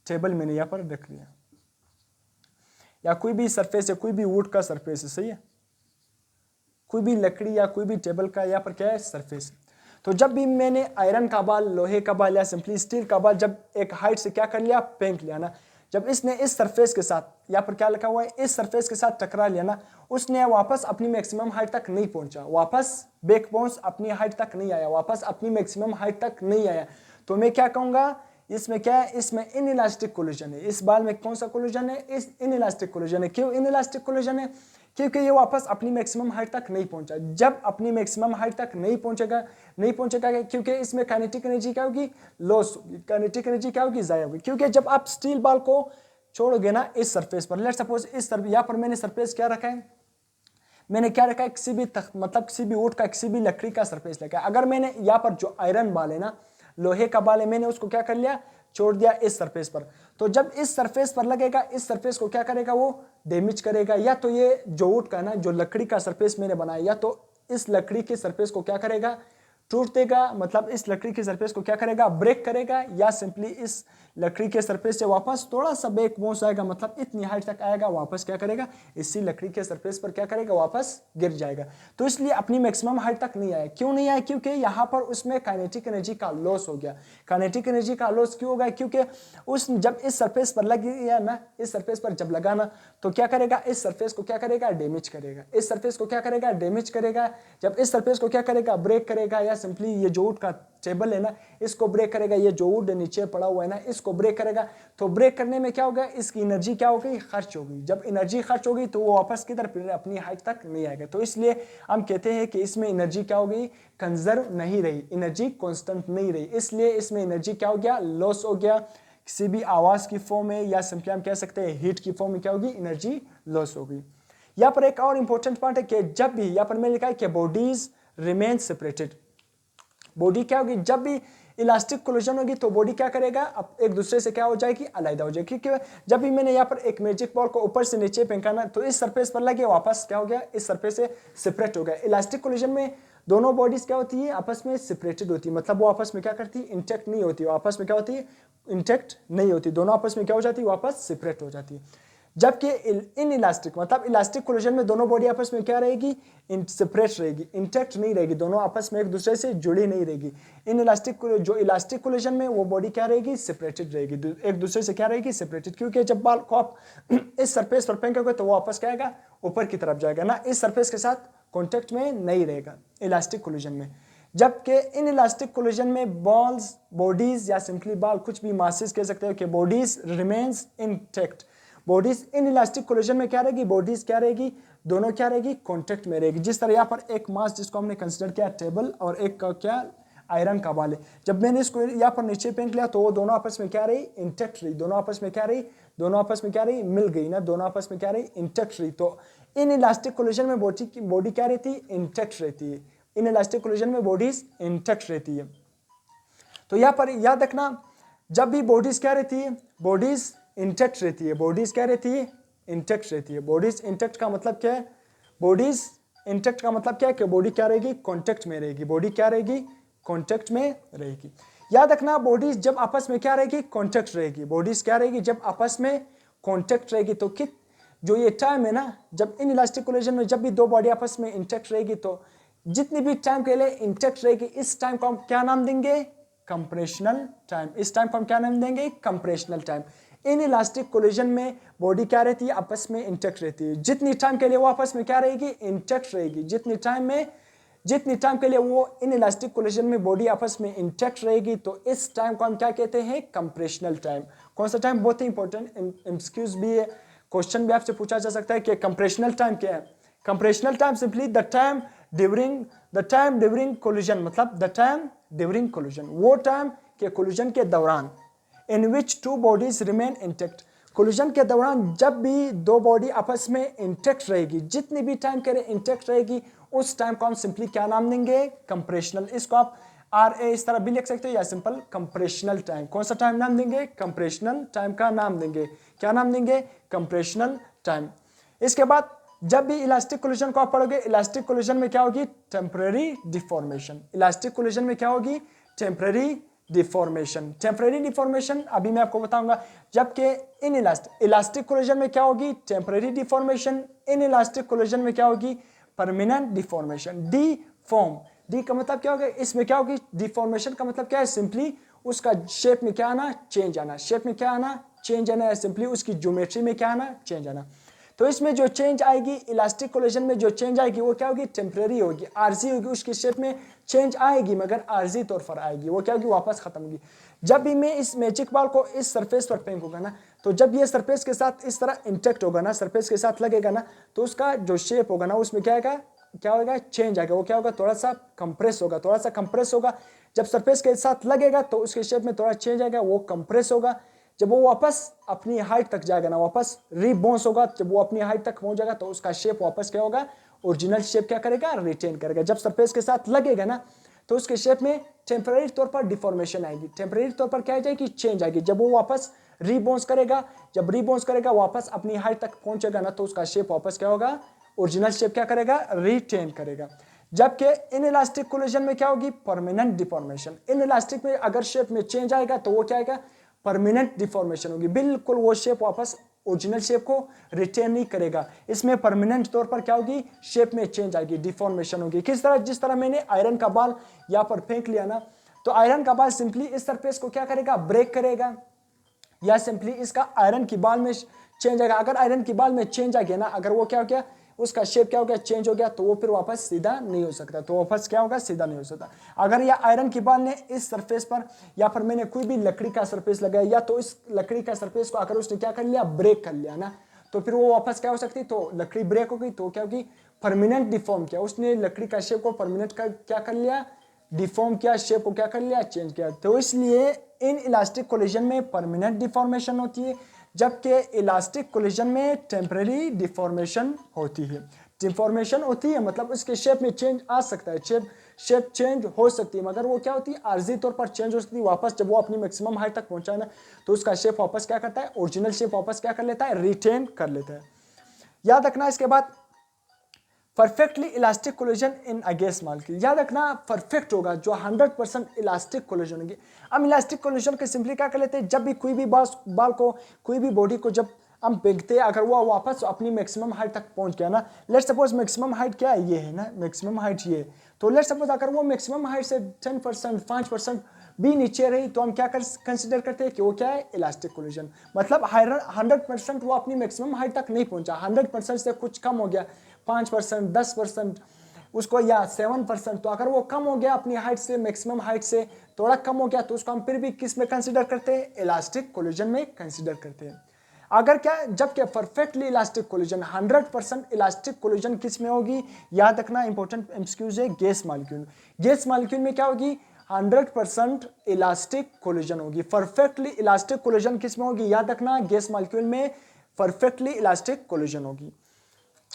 Speaker 1: टेबल मैंने यहाँ पर रख लिया, या कोई भी सरफेस है, कोई भी वुड का सरफेस है, सही है, कोई भी लकड़ी या कोई भी टेबल का यहाँ पर क्या है, सरफेस। तो जब भी मैंने आयरन का बाल, लोहे का बाल या सिंपली स्टील का बाल जब एक हाइट से क्या कर लिया, फेंक लिया ना, जब इसने इस सरफेस के साथ, यहाँ पर क्या लिखा हुआ है, इस सरफेस के साथ टकरा लिया ना, उसने वापस अपनी मैक्सिमम हाइट तक नहीं पहुंचा, वापस बैक बाउंस अपनी हाइट तक नहीं आया, वापस अपनी मैक्सिमम हाइट तक नहीं आया, तो मैं क्या कहूंगा, इसमें क्या है, इसमें इनइलास्टिक कोलिजन है। इस बाल में कौन सा कोलिजन है, इस इनइलास्टिक कोलिजन है। क्यों इनइलास्टिक कोलिजन है, क्योंकि ये वापस अपनी मैक्सिमम हाइट तक नहीं पहुंचा। जब अपनी मैक्सिमम हाइट तक नहीं पहुंचेगा क्योंकि इसमें काइनेटिक एनर्जी क्या होगी, लॉस होगी, काइनेटिक एनर्जी क्या होगी, जाया होगी। क्योंकि जब आप स्टील बॉल को छोड़ोगे ना इस सरफेस पर, लेट्स सपोज इस यहाँ पर मैंने सरफेस क्या रखा है, मैंने क्या रखा है, किसी भी मतलब किसी भी वुड का, किसी भी लकड़ी का सरफेस रखा है। अगर मैंने यहाँ पर जो आयरन बाल है ना, लोहे का बाल है, मैंने उसको क्या कर लिया, छोड़ दिया इस सरफेस पर, तो जब इस सरफेस पर लगेगा, इस सरफेस को क्या करेगा, वो डैमेज करेगा। या तो ये जो वुड का ना, जो लकड़ी का सरफेस मैंने बनाया, या तो इस लकड़ी के सरफेस को क्या करेगा, टूट देगा, मतलब इस लकड़ी के सरफेस को क्या करेगा, ब्रेक करेगा, या सिंपली इस लकड़ी के सरफेस से वापस थोड़ा सा बैक बाउंस आएगा, मतलब इतनी हाइट तक आएगा, वापस क्या करेगा, इसी लकड़ी के सरफेस पर क्या करेगा, वापस गिर जाएगा। तो इसलिए अपनी मैक्सिमम हाइट तक नहीं आया। क्यों नहीं आया, क्योंकि यहाँ पर उसमें काइनेटिक एनर्जी का लॉस हो गया। काइनेटिक एनर्जी का लॉस क्यों होगा, क्योंकि उस जब इस सरफेस पर लग गया ना, इस सरफेस पर जब लगा ना, तो क्या करेगा, इस सरफेस को क्या करेगा, डैमेज करेगा, इस सरफेस को क्या करेगा, डैमेज करेगा। जब इस सरफेस को क्या करेगा, ब्रेक करेगा, या सिंपली ये जो वुड का टेबल है ना, इसको ब्रेक करेगा, ये जो वुड नीचे पड़ा हुआ है ना, इसको ब्रेक करेगा। तो ब्रेक करने में क्या होगा, इसकी एनर्जी क्या होगी, खर्च होगी। जब एनर्जी खर्च होगी तो वो वापस किधर, फिर अपनी हाइट तक नहीं आएगा। तो इसलिए हम कहते हैं कि इसमें एनर्जी क्या हो गई, कंजर्व नहीं रही, एनर्जी कांस्टेंट नहीं रही, इसलिए इसमें एनर्जी क्या हो गया, लॉस हो गया। किसी भी आवाज की फॉर्म में, या सिंपली हम कह सकते हैं हीट की फॉर्म में क्या होगी, एनर्जी लॉस होगी। यहाँ पर एक और इंपॉर्टेंट पॉइंट है कि जब भी, यहाँ पर मैंने लिखा है कि बॉडीज रिमेन सेपरेटेड, बॉडी क्या होगी, जब भी इलास्टिक कोलिजन होगी तो बॉडी क्या करेगा, अब एक दूसरे से क्या हो जाएगी, अलग हो जाएगी। क्योंकि जब भी मैंने यहाँ पर एक मैजिक बॉल को ऊपर से नीचे फेंका, तो इस सरफेस पर लगे, वापस क्या हो गया, इस सरफेस से सेपरेट हो गया। इलास्टिक कोलिजन में दोनों बॉडीज क्या होती है, आपस में सेपरेटेड होती है, मतलब वो आपस में क्या करती है, इंटैक्ट नहीं होती, वो आपस में क्या होती है, इंटैक्ट नहीं होती, दोनों आपस में क्या हो जाती है, वापस सेपरेट हो जाती है। जबकि इन इलास्टिक, मतलब इलास्टिक कोलिजन में दोनों बॉडी आपस में क्या रहेगी, सेपरेट रहेगी, इंटैक्ट नहीं रहेगी, दोनों आपस में एक दूसरे से जुड़ी नहीं रहेगी। इन इलास्टिक, जो इलास्टिक कोलिजन में वो बॉडी क्या रहेगी, सेपरेटेड रहेगी, एक दूसरे से क्या रहेगी, सेपरेटेड। क्योंकि जब बाल को आप इस सरफेस पर फेंकोगे तो वो वापस क्या आएगा, ऊपर की तरफ जाएगा ना, इस सरफेस के साथ कॉन्टेक्ट में नहीं रहेगा इलास्टिक कोलिजन में। जबकि इन इलास्टिक कोलिजन में बॉल्स, बॉडीज, या सिंपली बॉल, कुछ भी मासेस कह सकते हो कि bodies remains intact. Bodies in elastic collision में क्या रहेगी, बॉडीज क्या रहेगी, दोनों क्या रहेगी, कांटेक्ट में रहेगी। जिस तरह यहाँ पर एक मास जिसको हमने कंसीडर किया टेबल, और एक का क्या, आयरन का बाल है, जब मैंने इसको यहाँ पर नीचे फेंक लिया तो वो दोनों आपस में क्या रही, इंटैक्ट रही, दोनों आपस में क्या रही, दोनों आपस में क्या रही, मिल गई ना, दोनों आपस में क्या रही, इंटैक्ट रही। तो इन इलास्टिक कोलिजन में बॉडी क्या रहती है, इंटैक्ट रहती है। इन इलास्टिक कोलिजन में बॉडीज इंटैक्ट रहती है। तो यहाँ पर याद रखना, जब भी बॉडीज क्या रहती है, बॉडीज इंटैक्ट रहती है, बॉडीज क्या रहती है, इंटैक्ट रहती है। बॉडीज इंटैक्ट का मतलब क्या है, बॉडीज इंटैक्ट का मतलब क्या है कि बॉडी क्या रहेगी, कांटेक्ट में रहेगी, बॉडी क्या रहेगी, कांटेक्ट में रहेगी। याद रखना, बॉडीज जब आपस में क्या रहेगी, कांटेक्ट रहेगी, बॉडीज क्या रहेगी, जब आपस में कांटेक्ट रहेगी। तो जो ये टाइम है ना, जब इन इलास्टिक कोलिजन में जब भी दो बॉडी आपस में इंटैक्ट रहेगी, तो जितनी भी टाइम के लिए इंटैक्ट रहेगी, इस टाइम को हम क्या नाम देंगे, कंप्रेशनल टाइम। इस टाइम को हम क्या नाम देंगे, compressional time. In elastic collision में बॉडी क्या रहती है, आपस में इंटैक्ट रहती है। जितनी टाइम के लिए वो आपस में क्या रहेगी, इंटैक्ट रहेगी, जितनी टाइम के लिए वो इन इलास्टिक कोलिजन में बॉडी आपस में इंटैक्ट रहेगी, तो इस टाइम को हम क्या कहते हैं, कंप्रेशनल टाइम। कौन सा टाइम, बहुत ही इंपॉर्टेंट एमसीक्यूज भी है, क्वेश्चन भी आपसे पूछा जा सकता है कि कंप्रेशनल टाइम क्या है। Compressional time simply the time during collision, मतलब द टाइम ड्यूरिंग कोलिजन, वो टाइम के कोलिजन के दौरान, in which two bodies remain intact. Collision के दौरान जब भी दो बॉडी आपस में इंटैक्ट रहेगी, जितनी भी टाइम के लिए इंटैक्ट रहेगी, उस टाइम को हम सिंपली क्या नाम देंगे, कंप्रेशनल। इसको आप RA इस तरह भी लिख सकते हो, या सिंपल कंप्रेशनल टाइम। कौन सा टाइम नाम देंगे, कंप्रेशनल टाइम का नाम देंगे। क्या नाम देंगे, कंप्रेशनल टाइम। इसके बाद जब भी इलास्टिक कोलिजन को आप पढ़ोगे, इलास्टिक कोलिजन में क्या होगी, टेम्परेरी डिफॉर्मेशन। इलास्टिक कोलिजन में क्या होगी, टेम्परेरी डिफॉर्मेशन। टेम्परेरी डिफॉर्मेशन अभी मैं आपको बताऊंगा। जबकि इन इलास्टिक कोलिजन में क्या होगी, temporary deformation. In elastic collision में क्या होगी, परमानेंट डिफॉर्मेशन। डी का मतलब क्या होगा, इसमें क्या होगी, डिफॉर्मेशन का मतलब क्या है, सिंपली उसका शेप में क्या आना, चेंज आना। शेप में क्या आना, चेंज आना है, सिंपली उसकी ज्योमेट्री में क्या आना, चेंज आना। तो इसमें जो चेंज आएगी, इलास्टिक कोलिजन में जो चेंज आएगी वो क्या होगी, टेम्परेरी होगी, आर्जी होगी, उसकी शेप में चेंज आएगी मगर आर्जी तौर पर आएगी, वो क्या होगी, वापस खत्म होगी। जब भी मैं इस मैजिक बॉल को इस सरफेस पर फेंकूंगा ना, तो जब ये सरफेस के साथ इस तरह इंटैक्ट होगा ना, सरफेस के साथ लगेगा ना, तो उसका जो शेप होगा ना, उसमें क्या आएगा, क्या होगा, चेंज आएगा। वो क्या होगा, थोड़ा सा कंप्रेस होगा, थोड़ा सा कंप्रेस होगा। जब सरफेस के साथ लगेगा तो उसके शेप में थोड़ा चेंज आएगा, वो कंप्रेस होगा। जब वो वापस अपनी हाइट तक जाएगा ना, वापस रीबाउंस होगा, जब वो अपनी हाइट तक पहुंच जाएगा तो उसका शेप वापस क्या होगा, ओरिजिनल शेप क्या करेगा, रिटेन करेगा। जब सरफेस के साथ लगेगा ना तो उसके शेप में टेम्परेरी तौर पर डिफॉर्मेशन आएगी, टेम्परेरी तौर पर क्या आ जाएगी, चेंज आएगी। जब वो वापस रीबाउंस करेगा, जब रीबाउंस करेगा वापस अपनी हाइट तक पहुंचेगा ना तो उसका शेप वापस क्या होगा, ओरिजिनल शेप क्या करेगा, रिटेन करेगा। जबकि इन इलास्टिक कोलिजन में क्या होगी, परमानेंट डिफॉर्मेशन। इन इलास्टिक में अगर शेप में चेंज आएगा तो वो क्या आएगा, परमानेंट डिफॉर्मेशन होगी, बिल्कुल वो शेप वापस ओरिजिनल शेप को रिटेन नहीं करेगा। इसमें परमानेंट तौर पर क्या होगी, शेप में चेंज आएगी, डिफॉर्मेशन होगी। किस तरह, जिस तरह मैंने आयरन का बाल यहाँ पर फेंक लिया ना, तो आयरन का बाल सिंपली इस सरफेस को क्या करेगा, ब्रेक करेगा, या सिंपली इसका आयरन की बाल में चेंज आएगा। अगर आयरन की बाल में चेंज आ गया ना, अगर वो क्या हो गया, उसका शेप क्या हो गया, चेंज हो गया, तो वो फिर वापस सीधा नहीं हो सकता, तो वापस क्या होगा, सीधा नहीं हो सकता। अगर यह आयरन की बाल ने इस सरफेस पर या फिर मैंने कोई भी लकड़ी का सरफेस लगाया, या तो इस लकड़ी का सरफेस को अगर उसने क्या कर लिया, ब्रेक कर लिया ना, तो फिर वो वापस क्या हो सकती, तो लकड़ी ब्रेक हो गई, तो क्या होगी, परमानेंट डिफॉर्म किया उसने, लकड़ी का शेप को परमानेंट क्या कर लिया, डिफॉर्म किया, शेप को क्या कर लिया, चेंज किया। तो इसलिए इन इलास्टिक कोलिजन में परमानेंट डिफॉर्मेशन होती है, जबकि इलास्टिक कोलिजन में टेम्परेरी डिफॉर्मेशन होती है। डिफॉर्मेशन होती है मतलब उसके शेप में चेंज आ सकता है, शेप चेंज हो सकती है, मगर वो क्या होती है, आर्जी तौर पर चेंज हो सकती है। वापस जब वो अपनी मैक्सिमम हाइट तक पहुंचा ना तो उसका शेप वापस क्या करता है, ओरिजिनल शेप वापस क्या कर लेता है, रिटेन कर लेता है। याद रखना इसके बाद perfectly elastic collision in a gas molecule, याद रखना परफेक्ट होगा जो 100% इलास्टिक कोलिजन होगी। हम इलास्टिक कोलिजन के सिंपली क्या कर लेते हैं, जब भी कोई भी बाल को, कोई भी बॉडी को जब हम फेंकते हैं, अगर वो वापस अपनी मैक्सिमम हाइट तक पहुंच गया ना, लेट्स सपोज मैक्सिमम हाइट क्या है, ये है ना, मैक्सिमम हाइट ये, तो लेट्स सपोज अगर वो मैक्सिमम हाइट से 10%, 5% भी नीचे रही, तो हम क्या कंसिडर करते हैं कि वो क्या है, इलास्टिक कोलिजन। मतलब 100% वो अपनी मैक्सिमम हाइट तक नहीं पहुंचा, 100% से कुछ कम हो गया, 5%, 10% उसको, या 7%, तो अगर वो कम हो गया अपनी हाइट से, मैक्सिमम हाइट से थोड़ा कम हो गया, तो उसको हम फिर भी किस में कंसिडर करते हैं, इलास्टिक कोलिजन में कंसिडर करते हैं। अगर क्या, जबकि perfectly elastic collision, 100% elastic collision किस में होगी, याद रखना, इंपॉर्टेंट एमसीक्यूज है, गैस मॉलिक्यूल। गैस मॉलिक्यूल में क्या होगी, 100% इलास्टिक कोलिजन होगी। परफेक्टली इलास्टिक कोलिजन किस में होगी, याद रखना, गैस मॉलिक्यूल में परफेक्टली इलास्टिक कोलिजन होगी।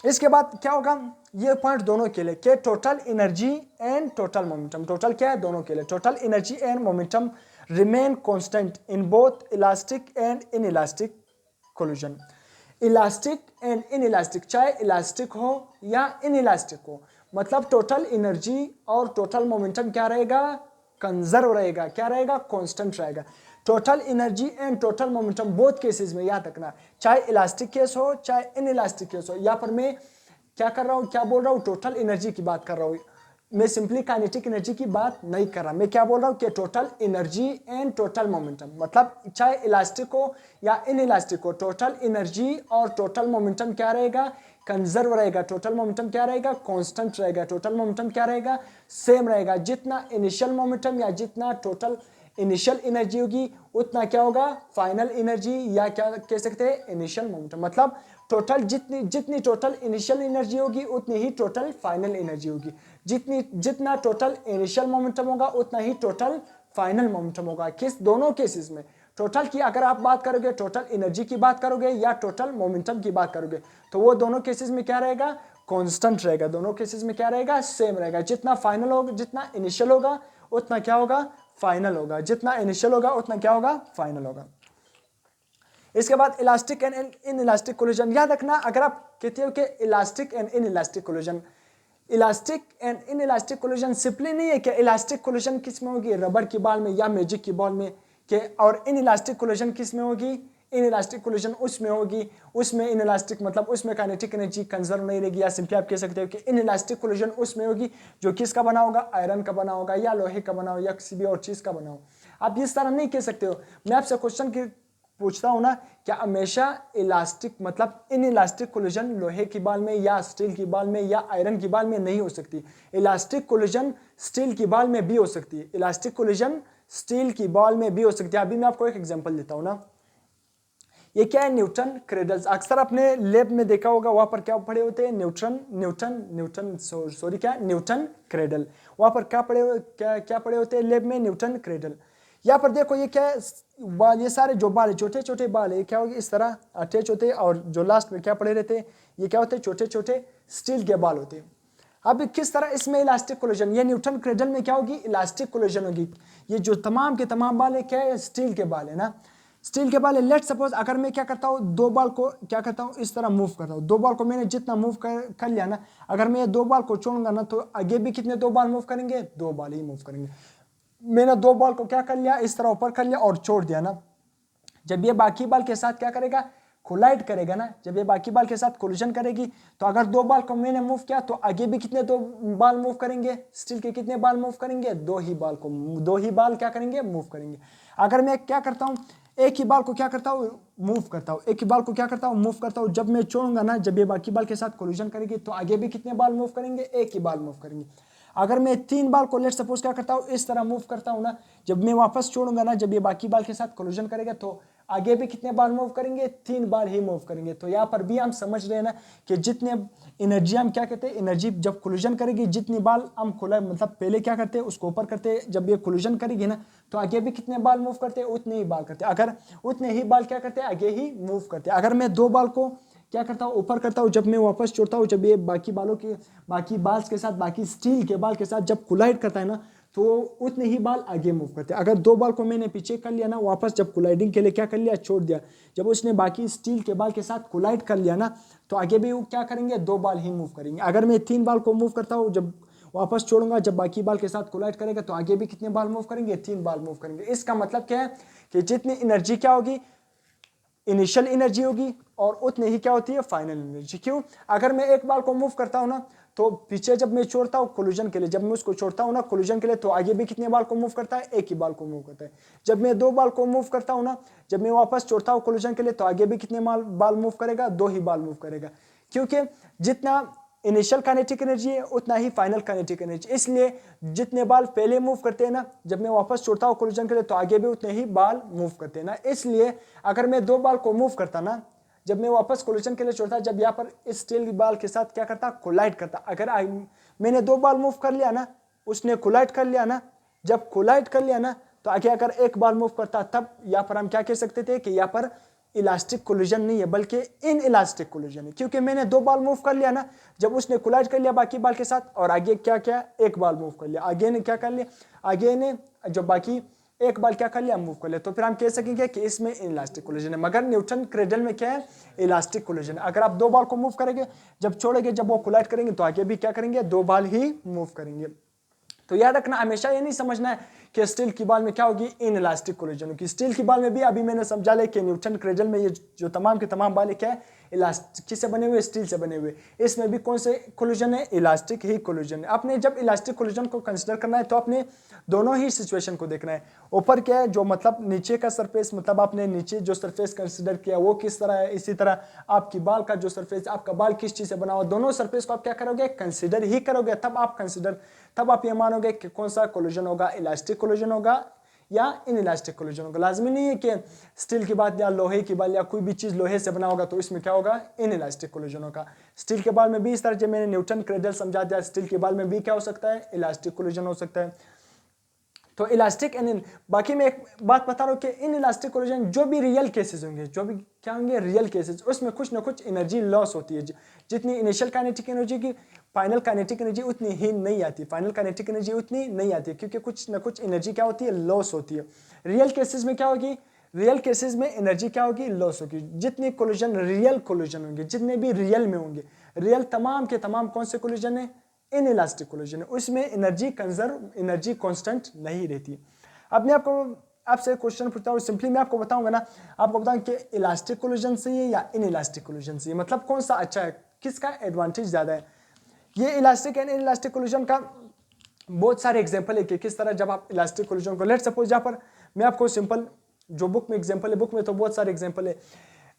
Speaker 1: इसके बाद क्या होगा, ये पॉइंट दोनों के लिए, कि total energy and total momentum, total क्या है, दोनों के लिए, total energy and momentum remain constant in both elastic and inelastic collision. Elastic and in elastic, चाहे इलास्टिक हो या इन इलास्टिक हो, मतलब टोटल एनर्जी और टोटल मोमेंटम क्या रहेगा, कंजर्व रहेगा, क्या रहेगा, कांस्टेंट रहेगा। Total energy and total momentum both cases में, याद रखना, चाहे इलास्टिक केस हो चाहे इन इलास्टिक केस हो। यहाँ पर मैं क्या कर रहा हूँ, क्या बोल रहा हूँ, टोटल एनर्जी की बात कर रहा हूँ, मैं सिंपली काइनेटिक एनर्जी की बात नहीं कर रहा। मैं क्या बोल रहा हूँ कि total energy and total momentum, मतलब चाहे इलास्टिक हो या इन इलास्टिक हो, टोटल एनर्जी और टोटल मोमेंटम क्या रहेगा, कंजर्व रहेगा। टोटल मोमेंटम क्या रहेगा, कांस्टेंट रहेगा। टोटल मोमेंटम क्या रहेगा, सेम रहेगा। जितना इनिशियल मोमेंटम या जितना टोटल इनिशियल एनर्जी होगी उतना क्या होगा, फाइनल एनर्जी, या क्या कह सकते हैं, इनिशियल मोमेंटम। मतलब टोटल जितनी टोटल इनिशियल एनर्जी होगी उतनी ही टोटल फाइनल एनर्जी होगी। जितना टोटल इनिशियल मोमेंटम होगा उतना ही टोटल फाइनल मोमेंटम होगा। किस, दोनों केसेस में टोटल की अगर आप बात करोगे, टोटल एनर्जी की बात करोगे या टोटल मोमेंटम की बात करोगे, तो वो दोनों केसेस में क्या रहेगा, कांस्टेंट रहेगा। दोनों केसेस में क्या रहेगा, सेम रहेगा। जितना फाइनल होगा, जितना इनिशियल होगा उतना क्या होगा, फाइनल होगा। जितना इनिशियल होगा उतना क्या होगा, फाइनल होगा। इसके बाद elastic and inelastic collision, याद रखना, अगर आप कहते हो कि elastic and inelastic collision, elastic and inelastic collision simply नहीं है कि इलास्टिक कोलिजन किस में होगी, रबर की बॉल में या मैजिक की बॉल में, के और इन इलास्टिक कोलिजन किस में होगी, इन इलास्टिक कोलिजन उसमें होगी, उसमें इन इलास्टिक मतलब उसमें काइनेटिक एनर्जी कंजर्व नहीं रहेगी। या सिंपली आप कह सकते हो कि इन इलास्टिक कोलिजन उसमें होगी जो किसका बना होगा, आयरन का बना होगा या लोहे का बना होगा या किसी भी और चीज का बना हो। आप इस तरह नहीं कह सकते हो। मैं आपसे क्वेश्चन पूछता हूं ना, क्या हमेशा इलास्टिक मतलब इन इलास्टिक कोलिजन लोहे की बाल में या स्टील की बाल में या आयरन की बाल में नहीं हो सकती। इलास्टिक कोलिजन स्टील की बाल में भी हो सकती है। इलास्टिक कोलिजन स्टील की बॉल में भी हो सकती है। अभी मैं आपको एक एग्जांपल देता हूं ना, ये क्या है, न्यूटन क्रेडल्स। अक्सर अपने लैब में देखा होगा, वहां पर क्या पढ़े होते हैं, न्यूटन क्रेडल। वहां पर क्या पढ़े होते हैं लैब में, न्यूटन क्रेडल।
Speaker 2: यहाँ पर देखो ये क्या है, बाल, ये सारे जो बाल है छोटे छोटे बाल है, ये क्या होगी इस तरह अटैच होते हैं, और जो लास्ट में क्या पड़े रहते हैं, ये क्या होते हैं, छोटे छोटे स्टील के बाल होते हैं। अब किस तरह इसमें इलास्टिक कोलिजन, ये न्यूटन क्रेडल में क्या होगी, इलास्टिक कोलिजन होगी। ये जो तमाम के तमाम बाल है क्या है, स्टील के बाल है ना, स्टील के बाल है। लेट सपोज अगर मैं क्या करता हूँ, दो बाल को क्या करता हूँ, इस तरह मूव करता हूँ, दो बाल को मैंने जितना मूव कर लिया ना, अगर मैं ये दो बाल को छोड़ूंगा ना, तो आगे भी कितने दो बाल मूव करेंगे, दो बाल ही मूव करेंगे। मैंने दो बाल को क्या कर लिया, इस तरह ऊपर कर लिया और छोड़ दिया ना, जब ये बाकी बाल के साथ क्या करेगा, कोलाइड करेगा ना, जब ये बाकी बाल के साथ कोलिजन करेगी, तो अगर दो बाल को मैंने मूव किया तो आगे भी कितने दो बाल मूव करेंगे, स्टील के कितने बाल मूव करेंगे, दो ही बाल क्या करेंगे, मूव करेंगे। अगर मैं क्या करता हूँ, एक ही बाल को क्या करता हूँ, मूव करता हूँ, एक ही बाल को क्या करता हूँ, मूव करता हूँ, जब मैं छोड़ूंगा ना, जब ये बाकी बाल के साथ कोलिजन करेगी, तो आगे भी कितने बाल मूव करेंगे, एक ही बाल मूव करेंगे। अगर मैं तीन बाल को लेट सपोज क्या करता हूँ, इस तरह मूव करता हूँ ना, जब मैं वापस छोड़ूंगा ना, जब ये बाकी बाल के साथ कोलिजन करेगा, तो आगे भी कितने बाल मूव करेंगे, तीन बाल ही मूव करेंगे। तो यहाँ पर भी हम समझ रहे हैं ना कि जितने एनर्जी हम क्या कहते हैं, एनर्जी जब कोलिजन करेगी, जितनी बाल हम खुला मतलब पहले क्या करते हैं उसको ऊपर करते हैं, जब ये कोलिजन करेगी ना, तो आगे भी कितने बाल मूव करते हैं, उतने ही बाल करते हैं। अगर उतने ही बाल क्या करते हैं, आगे ही मूव करते हैं। अगर मैं दो बाल को क्या करता हूँ, ऊपर करता हूँ, जब मैं वापस छोड़ता हूँ, जब ये बाकी बाल्स के साथ, बाकी स्टील के बाल के साथ जब कोलाइड करता है ना, तो उतने ही बाल आगे मूव करते हैं। अगर दो बाल को मैंने पीछे कर लिया ना, वापस जब कोलाइडिंग के लिए क्या कर लिया, छोड़ दिया, जब उसने बाकी स्टील के बाल के साथ कोलाइड कर लिया ना, तो आगे भी वो क्या करेंगे, दो बाल ही मूव करेंगे। अगर मैं तीन बाल को मूव करता हूँ, जब वापस छोड़ूंगा, जब बाकी बाल के साथ कोलाइड करेगा, तो आगे भी कितने बाल मूव करेंगे, तीन बाल मूव करेंगे। इसका मतलब क्या है कि जितनी एनर्जी क्या होगी, इनिशियल एनर्जी होगी, और उतने ही क्या होती है, फाइनल एनर्जी। क्यों, अगर मैं एक बाल को मूव करता हूं ना, तो पीछे जब मैं छोड़ता हूं कोलिजन के लिए, जब मैं उसको छोड़ता हूं ना कोलिजन के लिए, तो आगे भी कितने बाल को मूव करता है, एक ही बाल को मूव करता है। जब मैं दो बाल को मूव करता हूं ना, जब मैं वापस छोड़ता हूं कोलिजन के लिए, तो आगे भी कितने बाल मूव करेगा, दो ही बाल मूव करेगा। क्योंकि जितना इनिशियल काइनेटिक एनर्जी है उतना ही फाइनल काइनेटिक एनर्जी, इसलिए जितने बाल पहले मूव करते हैं ना, जब मैं वापस छोड़ता हूँ कोलिजन के लिए, तो आगे भी उतने ही बाल मूव करते हैं ना। इसलिए अगर मैं दो बाल को मूव करता ना, जब मैं वापस कोलिजन के लिए छोड़ता, जब यहाँ पर इस स्टील बाल के साथ क्या करता, कोलाइड करता, अगर मैंने दो बाल मूव कर लिया ना, उसने कोलाइड कर लिया ना, जब कोलाइड कर लिया ना, तो आगे अगर एक बाल मूव करता, तब यहाँ पर हम क्या कह सकते थे कि यहाँ पर इलास्टिक कोलिजन नहीं है, बल्कि इन इलास्टिक कोलिजन है। क्योंकि मैंने दो बाल मूव कर लिया ना, जब उसने कोलाइड कर लिया बाकी बाल के साथ, और आगे क्या क्या, एक बाल मूव कर लिया, आगे ने क्या कर लिया, आगे ने जो बाकी एक बाल क्या कर लिया, मूव कर लिया, तो फिर हम कह सकेंगे कि इसमें इलास्टिक कोलिजन है। मगर न्यूटन क्रेडल में क्या है, इलास्टिक कोलिजन। अगर आप दो बाल को मूव करेंगे, जब छोड़ेंगे, जब वो कोलाइड करेंगे, तो आगे भी क्या करेंगे, दो बाल ही मूव करेंगे। तो याद रखना, हमेशा ये नहीं समझना है कि स्टील की बॉल में क्या होगी, इन इलास्टिक कोलिजन होगी। स्टील की बॉल में भी अभी मैंने समझा ले कि न्यूटन क्रेडल में ये जो तमाम के तमाम बॉल क्या है, इलास्टिक किससे बने हुए, स्टील से बने हुए। इसमें भी कौन से कोलिजन है, इलास्टिक ही कोलिजन है। आपने जब इलास्टिक कोलिजन को कंसिडर करना है, तो आपने दोनों ही सिचुएशन को देखना है। ऊपर क्या है, जो मतलब नीचे का सरफेस, मतलब आपने नीचे जो सरफेस कंसिडर किया वो किस तरह है, इसी तरह आपकी बाल का जो सरफेस, आपका बाल किस चीज से बना हुआ, दोनों सरफेस को आप क्या करोगे, कंसिडर ही करोगे। तब आप ये मानोगे कि कौन सा कोलिजन होगा, इलास्टिक कोलिजन होगा या इन इलास्टिक कोलिजन होगा। लाजमी नहीं है कि स्टील की बात या लोहे की बाल या कोई भी चीज लोहे से बना होगा तो इसमें क्या होगा, इन इलास्टिक कोलिजन होगा। स्टील के बाल में भी इस तरह, जब मैंने न्यूटन क्रेडल समझा दिया, स्टील के बाल में भी क्या हो सकता है, इलास्टिक कोलिजन हो सकता है। तो इलास्टिक एंड इन, बाकी मैं एक बात बता रहा हूँ कि इन इलास्टिक कोलिजन जो भी रियल केसेस होंगे, जो भी क्या होंगे, रियल केसेस, उसमें कुछ ना कुछ एनर्जी लॉस होती है। जितनी इनिशियल काइनेटिक एनर्जी की, फाइनल काइनेटिक एनर्जी उतनी ही नहीं आती, फाइनल काइनेटिक एनर्जी उतनी नहीं आती, क्योंकि कुछ ना कुछ एनर्जी क्या होती है, लॉस होती है। रियल केसेस में क्या होगी, रियल केसेस में एनर्जी क्या होगी, लॉस होगी। जितने कोलिजन रियल कोलिजन होंगे, जितने भी रियल में होंगे, रियल तमाम के तमाम कौन से कोलिजन है, इन इलास्टिक कोलिजन, उसमें एनर्जी कंजर्व, एनर्जी कांस्टेंट नहीं रहती। अब मैं आपसे क्वेश्चन पूछता हूँ, सिंपली मैं आपको बताऊंगा ना, आपको बताऊं कि इलास्टिक कोलिजन से है या इन इलास्टिक कोलिजन से, मतलब कौन सा अच्छा है, किसका एडवांटेज ज्यादा है। ये elastic and inelastic collision का बहुत सारे एग्जांपल है कि किस तरह जब आप इलास्टिक कोलिजन को, लेट सपोज यहाँ पर मैं आपको सिंपल जो बुक में एग्जांपल है, बुक में तो बहुत सारे एग्जांपल है।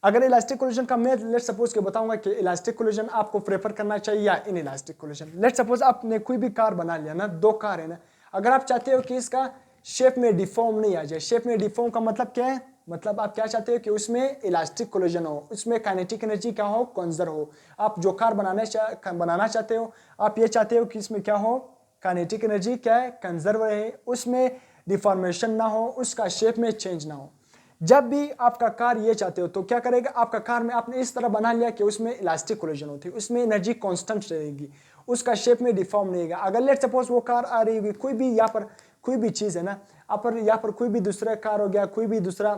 Speaker 2: अगर इलास्टिक कोलिजन का मैं लेट सपोज के बताऊंगा कि इलास्टिक कोलिजन आपको प्रेफर करना चाहिए या in elastic collision. Let suppose आपने कोई भी कार बना लिया ना, दो कार है ना, अगर आप चाहते हो कि इसका शेप में डिफॉर्म नहीं आ जाए, शेप में डिफॉर्म का मतलब क्या है, मतलब आप क्या चाहते हो कि उसमें इलास्टिक कोलिजन हो, उसमें काइनेटिक एनर्जी क्या हो, कंजर्व हो। आप जो कार बनाना चाहते हो, आप ये चाहते हो कि इसमें क्या हो, काइनेटिक एनर्जी क्या है, कंजर्व रहे, उसमें डिफॉर्मेशन ना हो, उसका शेप में चेंज ना हो। जब भी आपका कार ये चाहते हो तो क्या करेगा, आपका कार में आपने इस तरह बना लिया कि उसमें इलास्टिक कोलिजन होती है, उसमें एनर्जी कांस्टेंट रहेगी, उसका शेप में डिफॉर्म नहीं होगा। अगर लेट सपोज वो कार आ रही होगी, कोई भी यहाँ पर कोई भी चीज़ है ना, यहाँ पर कोई भी दूसरा कार हो गया, कोई भी दूसरा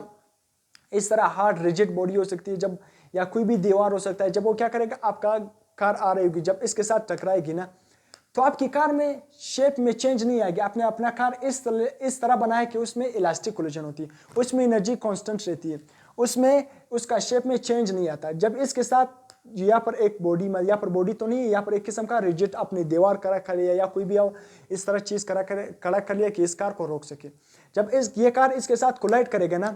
Speaker 2: इस तरह हार्ड रिजिड बॉडी हो सकती है जब, या कोई भी दीवार हो सकता है, जब वो क्या करेगा, आपका कार आ रही होगी, जब इसके साथ टकराएगी ना, तो आपकी कार में शेप में चेंज नहीं आएगी। आपने अपना कार इस तरह बनाया कि उसमें इलास्टिक कोलिजन होती है, उसमें एनर्जी कांस्टेंट रहती है, उसमें उसका शेप में चेंज नहीं आता। जब इसके साथ यहाँ पर एक बॉडी में, यहाँ पर बॉडी तो नहीं है, यहाँ पर एक किस्म का रिजिड अपनी दीवार खड़ा कर लिया या कोई भी इस तरह चीज़ खड़ा कर लिया कि इस कार को रोक सके। जब ये कार इसके साथ कोलाइड करेगा ना,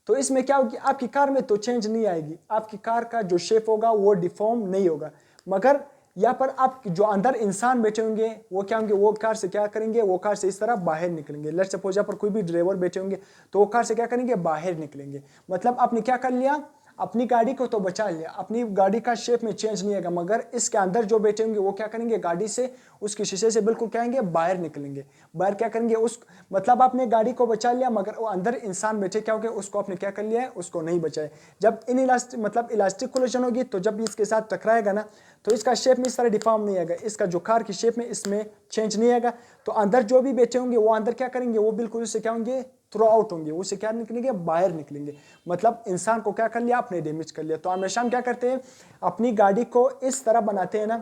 Speaker 2: तो इसमें क्या होगी, आपकी कार में तो चेंज नहीं आएगी, आपकी कार का जो शेप होगा वो डिफॉर्म नहीं होगा, मगर यहाँ पर आप जो अंदर इंसान बैठे होंगे वो क्या होंगे, वो कार से क्या करेंगे, वो कार से इस तरह बाहर निकलेंगे। लेट्स सपोज यहाँ पर कोई भी ड्राइवर बैठे होंगे तो वो कार से क्या करेंगे, बाहर निकलेंगे। मतलब आपने क्या कर लिया, अपनी गाड़ी को तो बचा लिया, अपनी गाड़ी का शेप में चेंज नहीं आएगा, मगर इसके अंदर जो बैठे होंगे वो क्या करेंगे, गाड़ी से उसके शीशे से बिल्कुल क्या आएंगे, बाहर निकलेंगे। बाहर क्या करेंगे, उस मतलब आपने गाड़ी को बचा लिया, मगर वो अंदर इंसान बैठे क्या हो गया, उसको आपने क्या कर लिया है, उसको नहीं बचाया। जब इन इलास्टिक मतलब इलास्टिक कोलिजन होगी, तो जब इसके साथ टकराएगा ना, तो इसका शेप में इस तरह डिफॉर्म नहीं आएगा, इसका जो कार की शेप में इसमें चेंज नहीं आएगा। तो अंदर जो भी बैठे होंगे वो अंदर क्या करेंगे, वो बिल्कुल उससे क्या होंगे, थ्रो आउट होंगे, उससे क्या निकलेंगे, बाहर निकलेंगे। मतलब इंसान को क्या कर लिया, आपने डैमेज कर लिया। तो हमेशा हम क्या करते हैं, अपनी गाड़ी को इस तरह बनाते हैं ना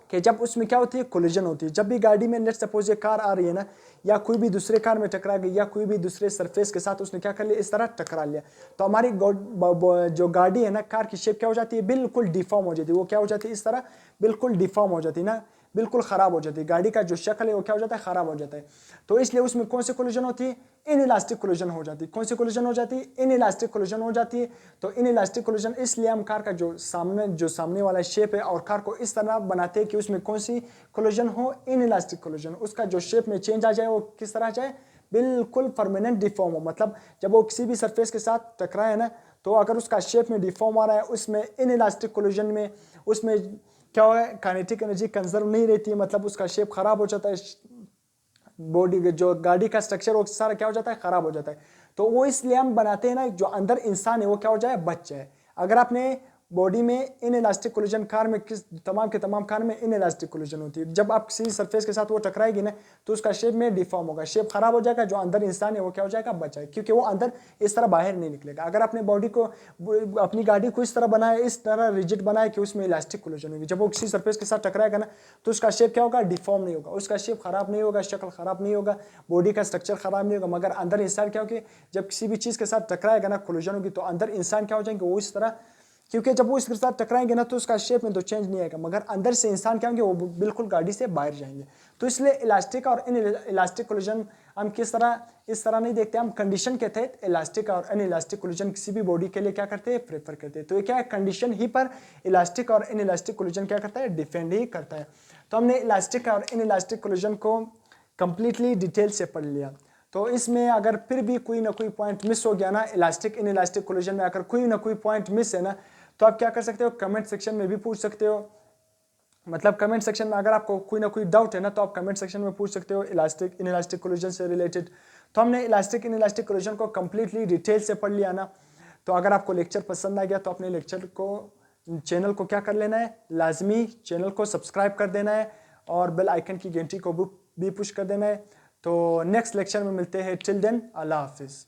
Speaker 2: कि जब उसमें क्या होती है, कोलिजन होती है। जब भी गाड़ी में लेट्स सपोज ये कार आ रही है ना, या कोई भी दूसरे कार में टकरा गई, या कोई भी दूसरे सरफेस के साथ उसने क्या कर लिया, इस तरह टकरा लिया, तो हमारी जो गाड़ी है ना, कार की शेप क्या हो जाती है, बिल्कुल डिफॉर्म हो जाती है। वो क्या हो जाती है, इस तरह बिल्कुल डिफॉर्म हो जाती है ना, बिल्कुल ख़राब हो जाती है। गाड़ी का जो शक्ल है वो क्या हो जाता है, ख़राब हो जाता है। तो इसलिए उसमें कौन सी कोलिजन होती है, इन इलास्टिक कोलिजन हो जाती है। कौन सी कोलिजन हो जाती है, इन इलास्टिक कोलिजन हो जाती है। तो इन इलास्टिक कोलिजन इसलिए हम कार का जो सामने वाला शेप है और कार को इस तरह बनाते हैं कि उसमें कौन सी कोलिजन हो, इन इलास्टिक कोलिजन। उसका जो शेप में चेंज आ जाए, वो किस तरह आ जाए, बिल्कुल परमानेंट डिफॉर्म हो। मतलब जब वो किसी भी सरफेस के साथ टकराए ना, तो अगर उसका शेप में डिफॉर्म आ रहा है, उसमें इन इलास्टिक कोलिजन में उसमें क्या होगा, काइनेटिक एनर्जी कंजर्व नहीं रहती है, मतलब उसका शेप खराब हो जाता है, बॉडी जो गाड़ी का स्ट्रक्चर वो सारा क्या हो जाता है, खराब हो जाता है। तो वो इसलिए हम बनाते हैं ना, जो अंदर इंसान है वो क्या हो जाए, बच जाए। अगर आपने बॉडी में इन इलास्टिक कोलिजन, कार में तमाम के तमाम कार में इन इलास्टिक कोलिजन होती है। जब आप किसी सरफेस के साथ वो टकराएगी ना, तो उसका शेप में डिफॉर्म होगा, शेप खराब हो जाएगा, जो अंदर इंसान है वो क्या हो जाएगा, बच जाएगा, क्योंकि वो अंदर इस तरह बाहर नहीं निकलेगा। अगर आपने बॉडी को, अपनी गाड़ी को इस तरह बनाया, इस तरह रिजिड बनाया कि उसमें इलास्टिक कोलिजन होगी, जब वो किसी सरफेस के साथ टकराएगा ना, तो उसका शेप क्या होगा, डिफॉर्म नहीं होगा, उसका शेप खराब नहीं होगा, शक्ल खराब नहीं होगा, बॉडी का स्ट्रक्चर खराब नहीं होगा। मगर अंदर इंसान क्या होगी, जब किसी भी चीज़ के साथ टकराएगा ना, कोलिजन होगी, तो अंदर इंसान क्या हो जाएंगे, वो इस तरह, क्योंकि जब वो इसके साथ टकराएंगे ना, तो उसका शेप में तो चेंज नहीं आएगा, मगर अंदर से इंसान क्या होंगे, वो बिल्कुल गाड़ी से बाहर जाएंगे। तो इसलिए इलास्टिक और इन इलास्टिक कोलिजन हम किस तरह, इस तरह नहीं देखते, हम कंडीशन के तहत इलास्टिक और इन इलास्टिक कोलिजन किसी भी बॉडी के लिए क्या करते हैं, प्रेफर करते हैं। तो ये क्या है, कंडीशन ही पर इलास्टिक और इन इलास्टिक कोलिजन क्या करता है, डिफेंड ही करता है। तो हमने इलास्टिक और इन इलास्टिक कोलिजन को कंप्लीटली डिटेल से पढ़ लिया। तो इसमें अगर फिर भी कोई ना कोई पॉइंट मिस हो गया ना, इलास्टिक इन इलास्टिक कोलिजन में अगर कोई ना कोई पॉइंट मिस है ना, तो आप क्या कर सकते हो, कमेंट सेक्शन में भी पूछ सकते हो। मतलब कमेंट सेक्शन में अगर आपको कोई ना कोई डाउट है ना, तो आप कमेंट सेक्शन में पूछ सकते हो इलास्टिक इन इलास्टिक कोलिजन से रिलेटेड। तो हमने इलास्टिक इन इलास्टिक कोलिजन को कंप्लीटली डिटेल से पढ़ लिया ना। तो अगर आपको लेक्चर पसंद आ गया तो अपने लेक्चर को, चैनल को क्या कर लेना है, लाजमी चैनल को सब्सक्राइब कर देना है और बेल आइकन की घंटी को भी पुश कर देना है। तो नेक्स्ट लेक्चर में मिलते हैं। टिल देन, अल्लाह हाफिज़।